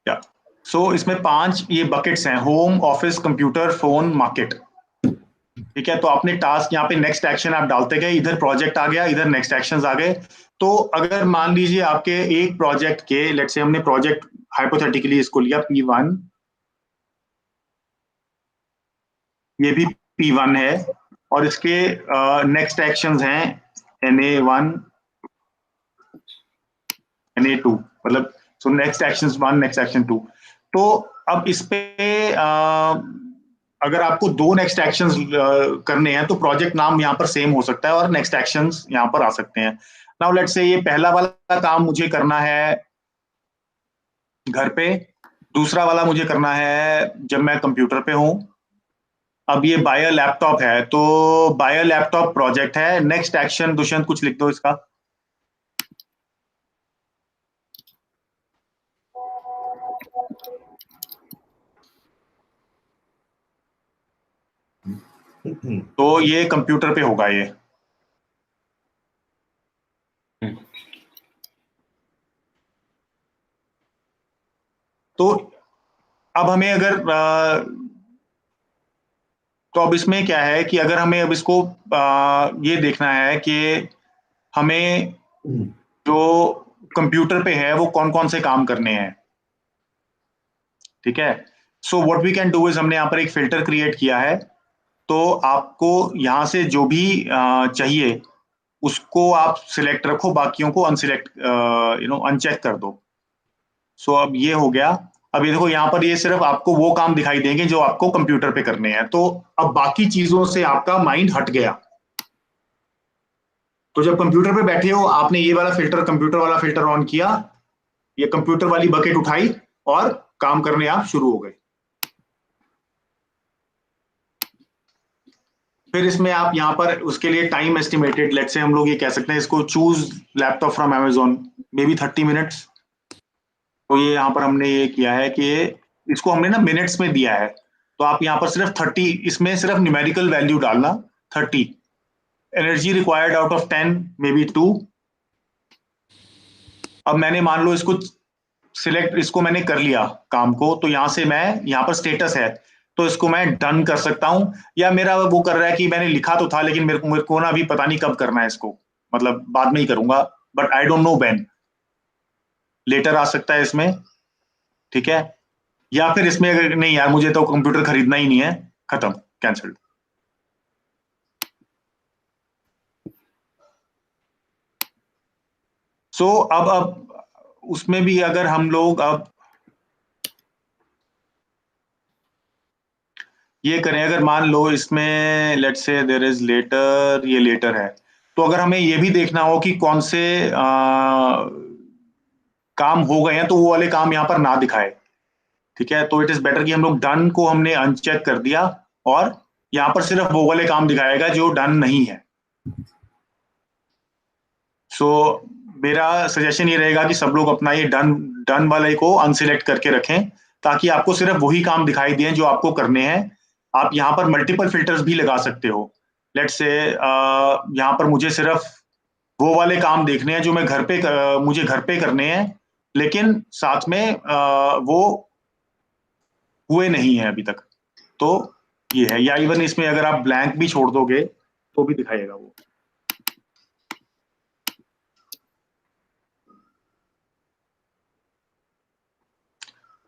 Speaker 3: या सो इसमें 5 ये बकेट्स हैं, home, office, computer, phone, market. ठीक है, तो आपने टास्क यहाँ पे नेक्स्ट एक्शन आप डालते गए, इधर प्रोजेक्ट आ गया, इधर नेक्स्ट एक्शंस आ गए. तो अगर मान लीजिए आपके एक प्रोजेक्ट के, लेट्स से हमने प्रोजेक्ट हाइपोथेटिकली इसको लिया P1, ये भी P1 है, और इसके नेक्स्ट एक्शंस हैं NA1, NA2, मतलब so next action 1, next action 2. तो अब इस पे अगर आपको 2 नेक्स्ट एक्शंस करने हैं तो प्रोजेक्ट नाम यहाँ पर सेम हो सकता है और नेक्स्ट एक्शंस यहाँ पर आ सकते हैं. नाउ लेट्स से ये पहला वाला काम मुझे करना है घर पे, दूसरा वाला मुझे करना है जब मैं कंप्यूटर पे हूं. अब ये बाय लैपटॉप है, तो बाय लैपटॉप प्रोजेक्ट है. नेक्स्ट एक्शन दुष्यंत कुछ लिख दो इसका. तो ये कंप्यूटर पे होगा ये. तो अब हमें अगर तो अब इसमें क्या है कि अगर हमें अब इसको ये देखना है कि हमें जो कंप्यूटर पे है वो कौन कौन से काम करने हैं. ठीक है, so what we can do is, हमने यहाँ पर एक फिल्टर क्रिएट किया है. तो आपको यहाँ से जो भी चाहिए उसको आप सिलेक्ट रखो, बाकियों को अनसिलेक्ट अनचेक कर दो. सो अब ये हो गया. अब ये देखो यहाँ पर ये सिर्फ आपको वो काम दिखाई देंगे जो आपको कंप्यूटर पे करने हैं. तो अब बाकी चीजों से आपका माइंड हट गया. तो जब कंप्यूटर पे बैठे हो, आपने ये वाला फिल्टर, कंप्यूटर वाला फिल्टर ऑन किया, ये कंप्यूटर वाली बकेट उठाई और काम करने आप शुरू हो गए. फिर इसमें आप यहाँ पर उसके लिए टाइम एस्टिमेटेड, लेट्स से हम लोग ये कह सकते हैं इसको, choose laptop from Amazon, may be 30 minutes. तो ये यहाँ पर हमने ये किया है कि इसको हमने ना मिनट्स में दिया है. तो आप यहाँ पर सिर्फ 30, इसमें सिर्फ न्यूमेरिकल वैल्यू डालना 30. Energy required out of 10 may be 2. अब मैंने मान लो इसको सिलेक्ट, इसको मैंने कर लिया काम को, तो यहाँ से मैं, यहाँ पर स्टेटस है तो इसको मैं डन कर सकता हूं, या मेरा वो कर रहा है कि मैंने लिखा तो था लेकिन मेरे को ना अभी पता नहीं कब करना है इसको, मतलब बाद में ही करूंगा, but I don't know when, later आ सकता है इसमें. ठीक है, या फिर इसमें अगर नहीं यार मुझे तो कंप्यूटर खरीदना ही नहीं है, खत्म, कैंसिल्ड. सो अब उसमें भी अगर हम लोग अब ये करें, अगर मान लो इसमें let's say there is letter, ये लेटर है, तो अगर हमें ये भी देखना हो कि कौन से काम हो गए हैं तो वो वाले काम यहाँ पर ना दिखाए. ठीक है, तो इट इज बेटर कि हम लोग डन को हमने अनचेक कर दिया और यहाँ पर सिर्फ वो वाले काम दिखाएगा जो डन नहीं है. सो मेरा सजेशन ये रहेगा कि सब लोग अपना ये डन वाले को अनसिलेक्ट करके रखें ताकि आपको सिर्फ वही काम दिखाई दें जो आपको करने हैं. आप यहाँ पर मल्टीपल फिल्टर्स भी लगा सकते हो. लेट्स से यहाँ पर मुझे सिर्फ वो वाले काम देखने हैं जो मैं मुझे घर पे करने हैं लेकिन साथ में वो हुए नहीं है अभी तक, तो ये है. या इवन इसमें अगर आप ब्लैंक भी छोड़ दोगे तो भी दिखाएगा वो.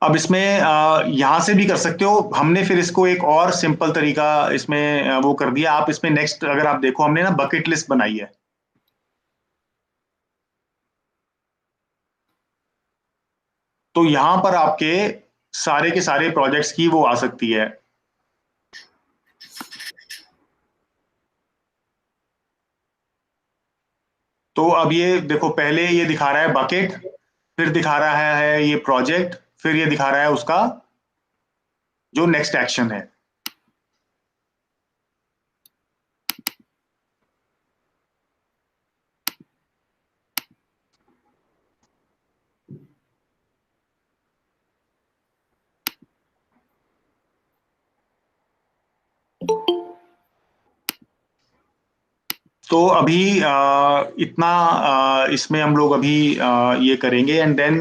Speaker 3: अब इसमें यहां से भी कर सकते हो. हमने फिर इसको एक और सिंपल तरीका इसमें वो कर दिया. आप इसमें नेक्स्ट अगर आप देखो, हमने ना बकेट लिस्ट बनाई है. तो यहां पर आपके सारे के सारे प्रोजेक्ट्स की वो आ सकती है। तो अब ये देखो, पहले ये दिखा रहा है बकेट, फिर दिखा रहा है ये प्रोजेक्ट, फिर ये दिखा रहा है उसका जो नेक्स्ट एक्शन है। तो अभी इतना इसमें हम लोग अभी ये करेंगे, एंड देन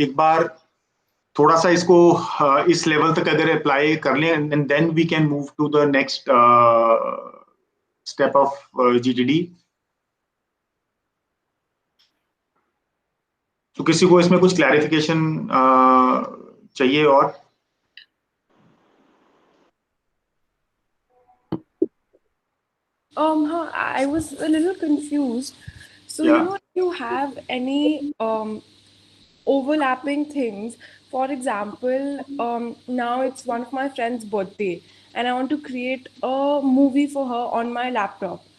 Speaker 3: एक बार थोड़ा सा इसको इस लेवल तक अगर अप्लाई कर लें, and then we can move to the next step of GTD. तो किसी को इसमें कुछ क्लैरिफिकेशन चाहिए और?
Speaker 4: I was a little confused. So,
Speaker 3: Yeah.
Speaker 4: if you have any overlapping things, for example, now it's one of my friend's birthday, and I want to create a movie for her on my laptop.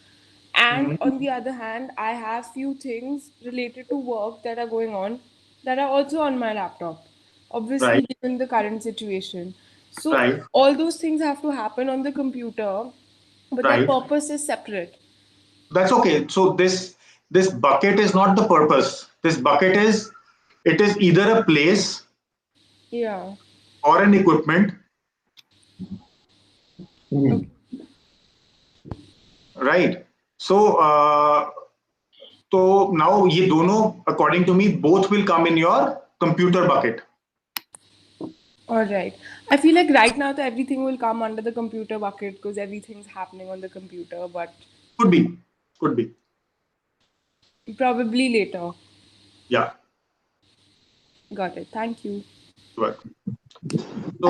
Speaker 4: And on the other hand, I have few things related to work that are going on that are also on my laptop, obviously,
Speaker 3: Right.
Speaker 4: given the current situation. So,
Speaker 3: Right.
Speaker 4: all those things have to happen on the computer, but their
Speaker 3: Right.
Speaker 4: purpose is separate.
Speaker 3: That's okay. So this bucket is not the purpose. This bucket is, it is either a place
Speaker 4: Yeah.
Speaker 3: or an equipment.
Speaker 4: Okay.
Speaker 3: Right. So now ये दोनों, according to me, both will come in your computer bucket.
Speaker 4: All right. I feel like right now, everything will come under the computer bucket because everything's happening on the computer, but
Speaker 3: Could be.
Speaker 4: probably later.
Speaker 3: Yeah.
Speaker 4: Got it. Thank you.
Speaker 3: So,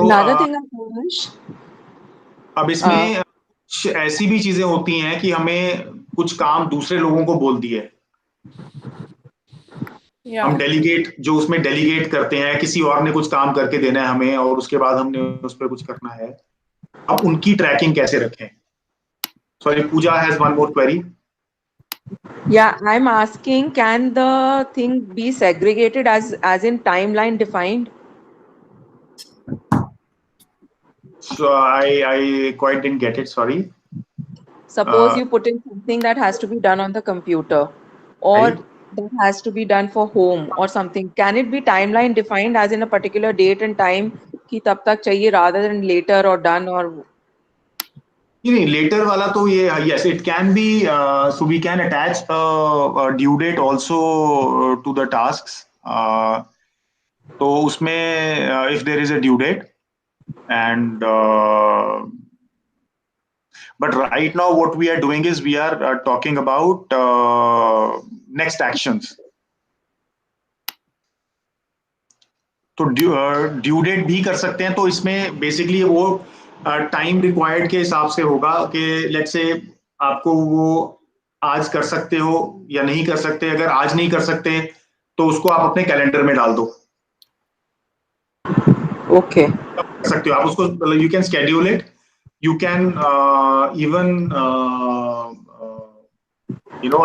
Speaker 7: Another thing I noticed.
Speaker 3: अब इसमें कुछ ऐसी भी चीजें होती हैं कि हमें कुछ काम दूसरे लोगों को बोल दिए। हम डेलीगेट, जो उसमें डेलीगेट करते हैं, किसी और ने कुछ काम करके देना है हमें और उसके बाद हमने उस पर कुछ करना है। अब उनकी ट्रैकिंग कैसे रखें? Sorry, Pooja has one more query.
Speaker 7: Yeah, I'm asking, can the thing be segregated as in timeline defined?
Speaker 3: So I quite didn't get it. Sorry.
Speaker 7: Suppose you put in something that has to be done on the computer, or
Speaker 3: Right.
Speaker 7: that has to be done for home or something. Can it be timeline defined as in a particular date and time कि तब तक चाहिए rather than later or done or?
Speaker 3: नहीं, later वाला तो ये, yes, it can be. So we can attach a due date also to the tasks. तो उसमें if there is a due date, and but right now what we are doing is we are talking about next actions. तो due date भी कर सकते हैं। तो इसमें basically वो टाइम रिक्वायर्ड के हिसाब से होगा कि लेट्स से आपको वो आज कर सकते हो या नहीं कर सकते। अगर आज नहीं कर सकते तो उसको आप अपने कैलेंडर में डाल दो।
Speaker 7: Okay.
Speaker 3: कर सकते हो आप उसको, you can schedule it, you can even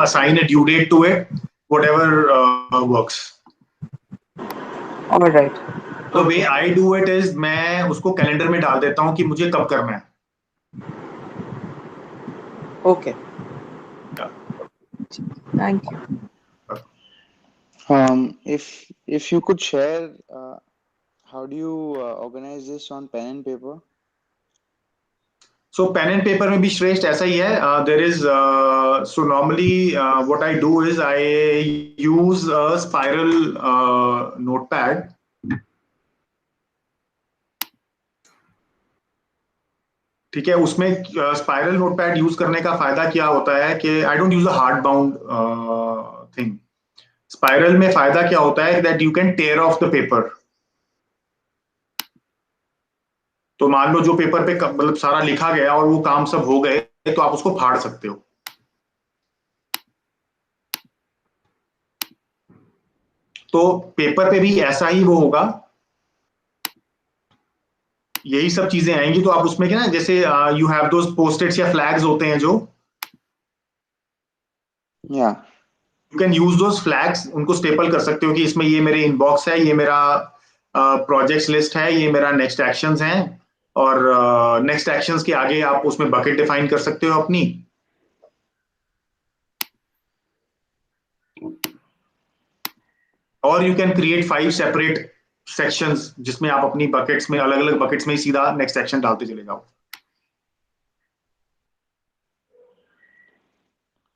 Speaker 3: assign a due date to it, whatever works.
Speaker 7: All right.
Speaker 3: The way I do it is मैं उसको कैलेंडर में डाल देता हूँ कि मुझे कब करना है।
Speaker 7: Okay.
Speaker 3: Yeah.
Speaker 7: Thank you.
Speaker 1: If you could share, how do you organize this on pen and paper?
Speaker 3: So pen and paper में भी श्रेष्ठ ऐसा ही है। There is so normally what I do is I use a spiral notepad. ठीक है, उसमें spiral notepad use करने का फायदा क्या होता है कि I don't use a hard bound thing. Spiral में फायदा क्या होता है that you can tear off the paper. तो मान लो जो पेपर पे मतलब सारा लिखा गया और वो काम सब हो गए तो आप उसको फाड़ सकते हो। तो पेपर पे भी ऐसा ही वो होगा, यही सब चीजें आएंगी। तो आप उसमें क्या ना, जैसे यू हैव दोस पोस्टेड्स या फ्लैग्स होते हैं जो, you can use those flags, उनको स्टेपल कर सकते हो कि इसमें ये मेरे इनबॉक्स है, ये मेरा प्रोजेक्ट्स लिस्ट है, ये मेरा नेक्स्ट एक्शंस हैं, और नेक्स्ट एक्शंस के आगे आप उसमें बकेट डिफाइन कर सकते हो अपनी। और you can create 5 separate sections जिसमें आप अपनी बकेट्स में, अलग अलग बकेट्स में सीधा नेक्स्ट एक्शन डालते चले जाओ।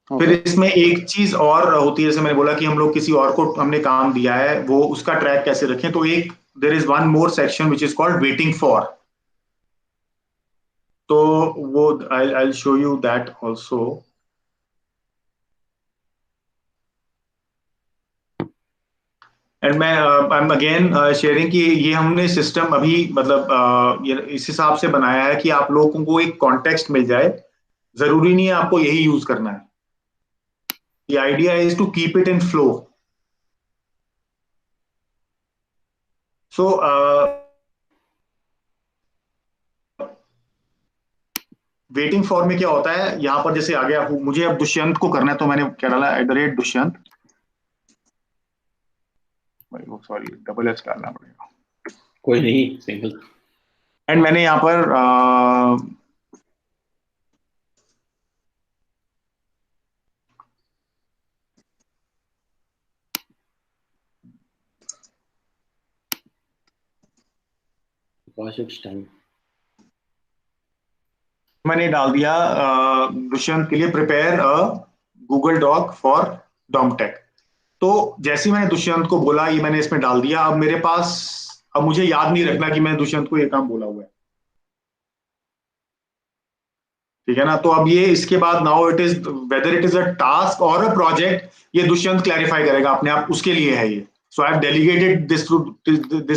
Speaker 3: फिर इसमें एक चीज और होती है, जैसे मैंने बोला कि हम लोग किसी और को हमने काम दिया है, वो उसका ट्रैक कैसे रखें। तो एक there is one more section which is called waiting for. तो वो I show you that also. And मैं आई एम अगेन शेयरिंग कि ये हमने सिस्टम अभी मतलब इस हिसाब से बनाया है कि आप लोगों को एक कॉन्टेक्स्ट मिल जाए, जरूरी नहीं है आपको यही यूज करना है। The idea is to keep it in flow. So waiting for में क्या होता है, यहां पर जैसे आ गया, मुझे अब दुष्यंत को करना है, तो मैंने क्या डाला, @दुष्यंत, सॉरी डबल एच डालना पड़ेगा,
Speaker 2: कोई नहीं, सिंगल।
Speaker 3: एंड मैंने यहाँ पर मैंने डाल दिया दुष्यंत के लिए prepare a Google doc for Domtech. तो जैसे मैंने दुष्यंत को बोला, ये मैंने इसमें डाल दिया। अब मेरे पास, अब मुझे याद नहीं रखना कि मैंने दुष्यंत को ये काम बोला हुआ है, ठीक है ना। तो अब ये इसके बाद now it is whether it is a task और अ प्रोजेक्ट, ये दुष्यंत क्लैरिफाई करेगा अपने आप, उसके लिए है ये। So I have delegated this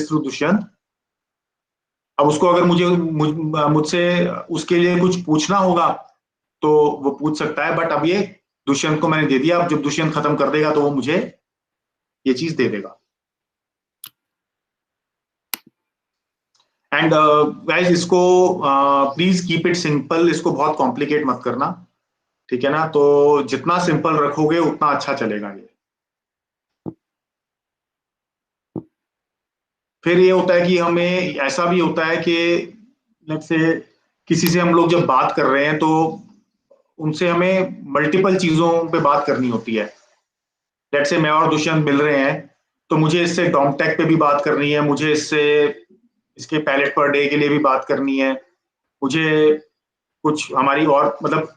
Speaker 3: through Dushyant. अब उसको अगर मुझसे उसके लिए कुछ पूछना होगा तो वो पूछ सकता है, बट अब ये दुष्यंत को मैंने दे दिया। अब जब दुष्यंत खत्म कर देगा तो वो मुझे ये चीज दे देगा। एंड गाइस, इसको प्लीज कीप इट सिंपल, इसको बहुत कॉम्प्लिकेट मत करना, ठीक है ना। तो जितना सिंपल रखोगे उतना अच्छा चलेगा ये। फिर ये होता है कि हमें ऐसा भी होता है कि लेट्स से किसी से हम लोग जब बात कर रहे हैं तो उनसे हमें मल्टीपल चीजों पे बात करनी होती है। लेट्स से मैं और दुष्यंत मिल रहे हैं, तो मुझे इससे डॉमटेक पे भी बात करनी है, मुझे इससे इसके पैलेट पर डे के लिए भी बात करनी है, मुझे कुछ हमारी और मतलब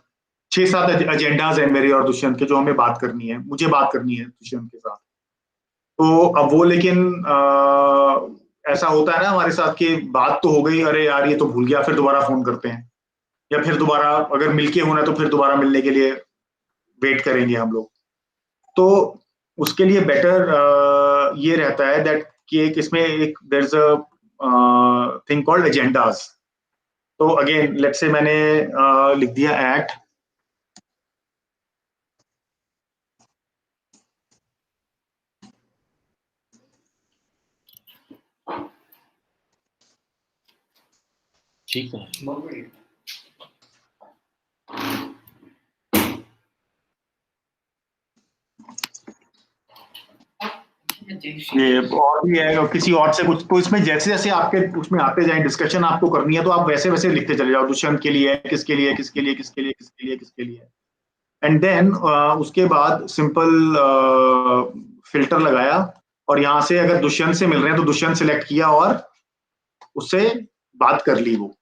Speaker 3: 6-7 एजेंडाज हैं मेरे और दुष्यंत के जो हमें बात करनी है, मुझे बात करनी है दुष्यंत के साथ। तो अब वो लेकिन ऐसा होता है ना हमारे साथ कि बात तो हो गई, अरे यार ये तो भूल गया, फिर दोबारा फोन करते हैं, या फिर दोबारा अगर मिलके होना तो फिर दोबारा मिलने के लिए वेट करेंगे हम लोग। तो उसके लिए बेटर ये रहता है दैट कि एक इसमें एक there is a thing called agendas. तो अगेन लेट्स से मैंने लिख दिया @
Speaker 2: ठीक है।
Speaker 3: ये और भी है, और किसी और से कुछ, तो इसमें जैसे जैसे आपके उसमें आते जाए डिस्कशन आपको करनी है, तो आप वैसे वैसे लिखते चले जाओ, दुष्यंत के लिए, किसके लिए, किसके लिए, किसके लिए, किसके लिए, किसके लिए। एंड देन उसके बाद सिंपल फिल्टर लगाया, और यहाँ से अगर दुष्यंत से मिल रहे हैं तो दुष्यंत सिलेक्ट किया और उससे बात कर ली वो।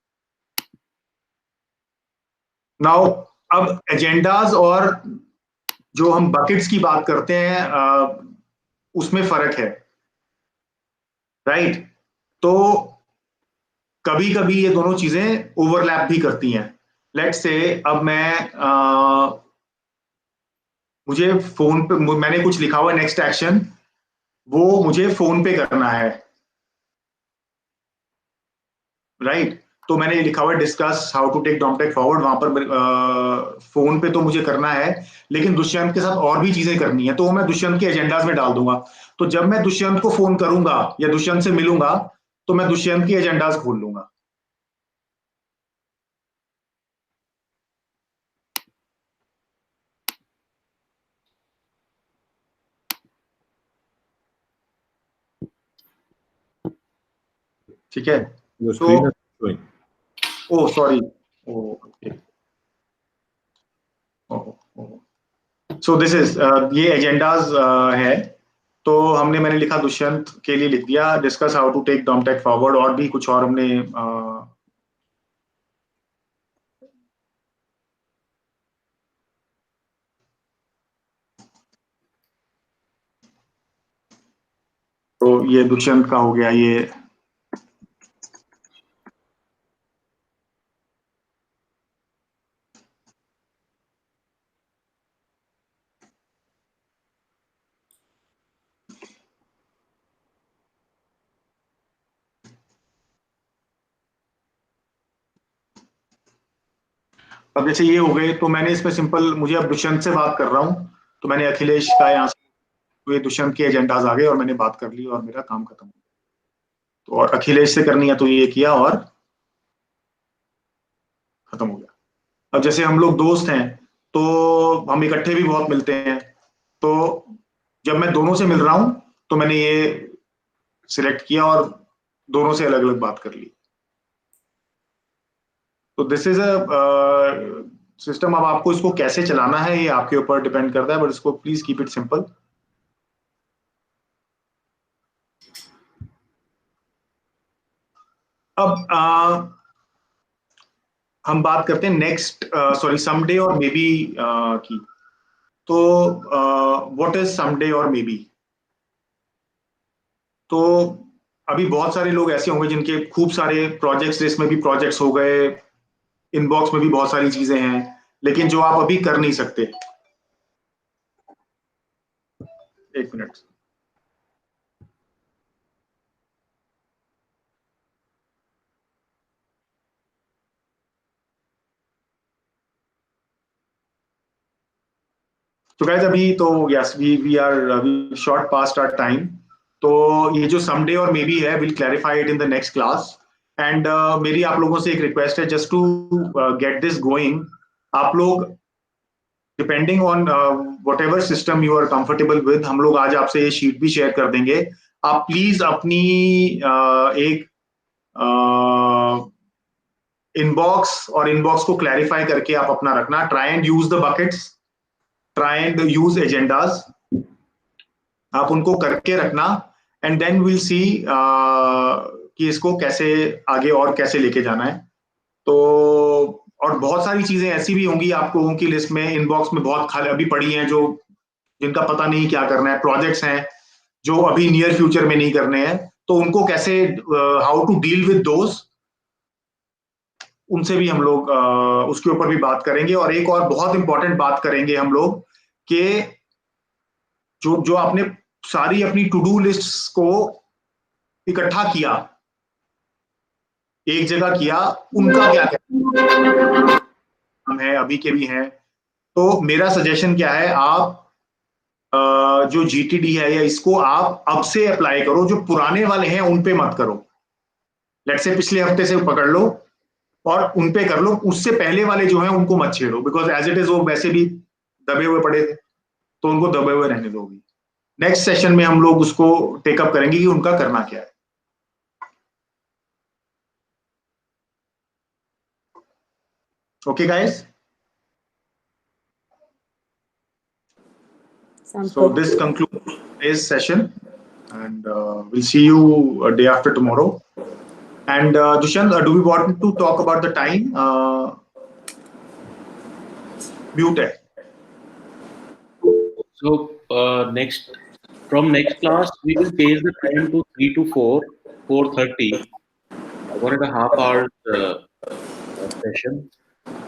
Speaker 3: नाउ अब एजेंडाज और जो हम बकेट्स की बात करते हैं उसमें फर्क है, राइट। तो कभी कभी ये दोनों चीजें ओवरलैप भी करती हैं। लेट्स से अब मैं मुझे फोन पे, मैंने कुछ लिखा हुआ नेक्स्ट एक्शन, वो मुझे फोन पे करना है, राइट। तो मैंने लिखा हुआ discuss how to take Domtech forward, वहां पर फोन पे तो मुझे करना है, लेकिन दुष्यंत के साथ और भी चीजें करनी है, तो मैं दुष्यंत के एजेंडाज में डाल दूंगा। तो जब मैं दुष्यंत को फोन करूंगा या दुष्यंत से मिलूंगा तो मैं दुष्यंत की एजेंडाज खोल लूंगा। ठीक है,
Speaker 6: Your screen is showing.
Speaker 3: Oh sorry, so this is ये एजेंडाज है। तो मैंने लिखा दुष्यंत के लिए लिख दिया discuss how to take Domtech forward, और भी कुछ और हमने तो ये दुष्यंत का हो गया ये। अब जैसे ये हो गए, तो मैंने इसमें सिंपल, मुझे अब दुष्यंत से बात कर रहा हूं, तो मैंने अखिलेश का यहाँ से, तो ये दुष्यंत के एजेंडाज आ गए और मैंने बात कर ली और मेरा काम खत्म हो गया। तो और अखिलेश से करनी है तो ये किया और खत्म हो गया। अब जैसे हम लोग दोस्त हैं तो हम इकट्ठे भी बहुत मिलते हैं, तो जब मैं दोनों से मिल रहा हूं तो मैंने ये सिलेक्ट किया और दोनों से अलग अलग बात कर ली। तो दिस इज अ सिस्टम। अब आपको इसको कैसे चलाना है ये आपके ऊपर डिपेंड करता है, बट इसको प्लीज कीप इट सिंपल। अब हम बात करते हैं नेक्स्ट, सॉरी, समडे और मे बी की। तो व्हाट इज समडे और मे बी? तो अभी बहुत सारे लोग ऐसे होंगे जिनके खूब सारे प्रोजेक्ट्स, लिस्ट में भी प्रोजेक्ट्स हो गए, इनबॉक्स में भी बहुत सारी चीजें हैं, लेकिन जो आप अभी कर नहीं सकते। एक मिनट। तो गाइस अभी तो yes we are short past our time. तो ये जो समडे और मे बी है, will clarify it in the next class. And मेरी आप लोगों से एक रिक्वेस्ट है, just to get this going, आप लोग depending on whatever system you are comfortable with, हम लोग आज आपसे ये शीट भी शेयर कर देंगे। आप प्लीज अपनी एक इनबॉक्स और इनबॉक्स को क्लैरिफाई करके आप अपना रखना। Try and use the buckets, try and use agendas, आप उनको करके रखना। एंड देन विल सी कि इसको कैसे आगे और कैसे लेके जाना है। तो और बहुत सारी चीजें ऐसी भी होंगी आप लोगों की लिस्ट में, इनबॉक्स में बहुत खाली अभी पड़ी हैं, जो जिनका पता नहीं क्या करना है, प्रोजेक्ट्स हैं जो अभी नियर फ्यूचर में नहीं करने हैं, तो उनको कैसे, how to deal with those, उनसे भी हम लोग उसके ऊपर भी बात करेंगे। और एक और बहुत इंपॉर्टेंट बात करेंगे हम लोग कि जो आपने सारी अपनी टू डू लिस्ट को इकट्ठा किया, एक जगह किया, उनका क्या है, अभी के भी हैं। तो मेरा सजेशन क्या है, आप जो जीटीडी है या इसको आप अब से अप्लाई करो, जो पुराने वाले हैं उन पे मत करो। लेट्स से पिछले हफ्ते से पकड़ लो और उन पे कर लो, उससे पहले वाले जो हैं उनको मत छेड़ो, बिकॉज एज इट इज वो वैसे भी दबे हुए पड़े थे, तो उनको दबे हुए रहने दो। नेक्स्ट सेशन में हम लोग उसको टेकअप करेंगे कि उनका करना क्या है। Okay, guys.
Speaker 5: Sounds
Speaker 3: So
Speaker 5: good.
Speaker 3: this concludes today's session, and we'll see you a day after tomorrow. And Dushyant, do we want to talk about the time? Mute it.
Speaker 2: So from next class, we will change the time to 3 to 4, 4:30, 1.5 hours session,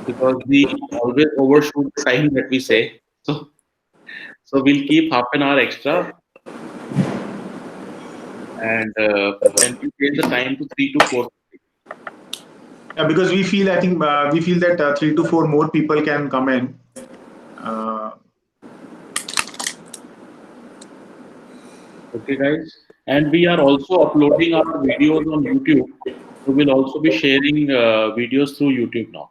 Speaker 2: because we always overshoot the time that we say. So we'll keep half an hour extra, and we'll change the time to 3 to 4.
Speaker 3: Because we feel, I think we feel that 3 to 4 more people can come in.
Speaker 2: Okay, guys, and we are also uploading our videos on YouTube. So we'll also be sharing videos through YouTube now.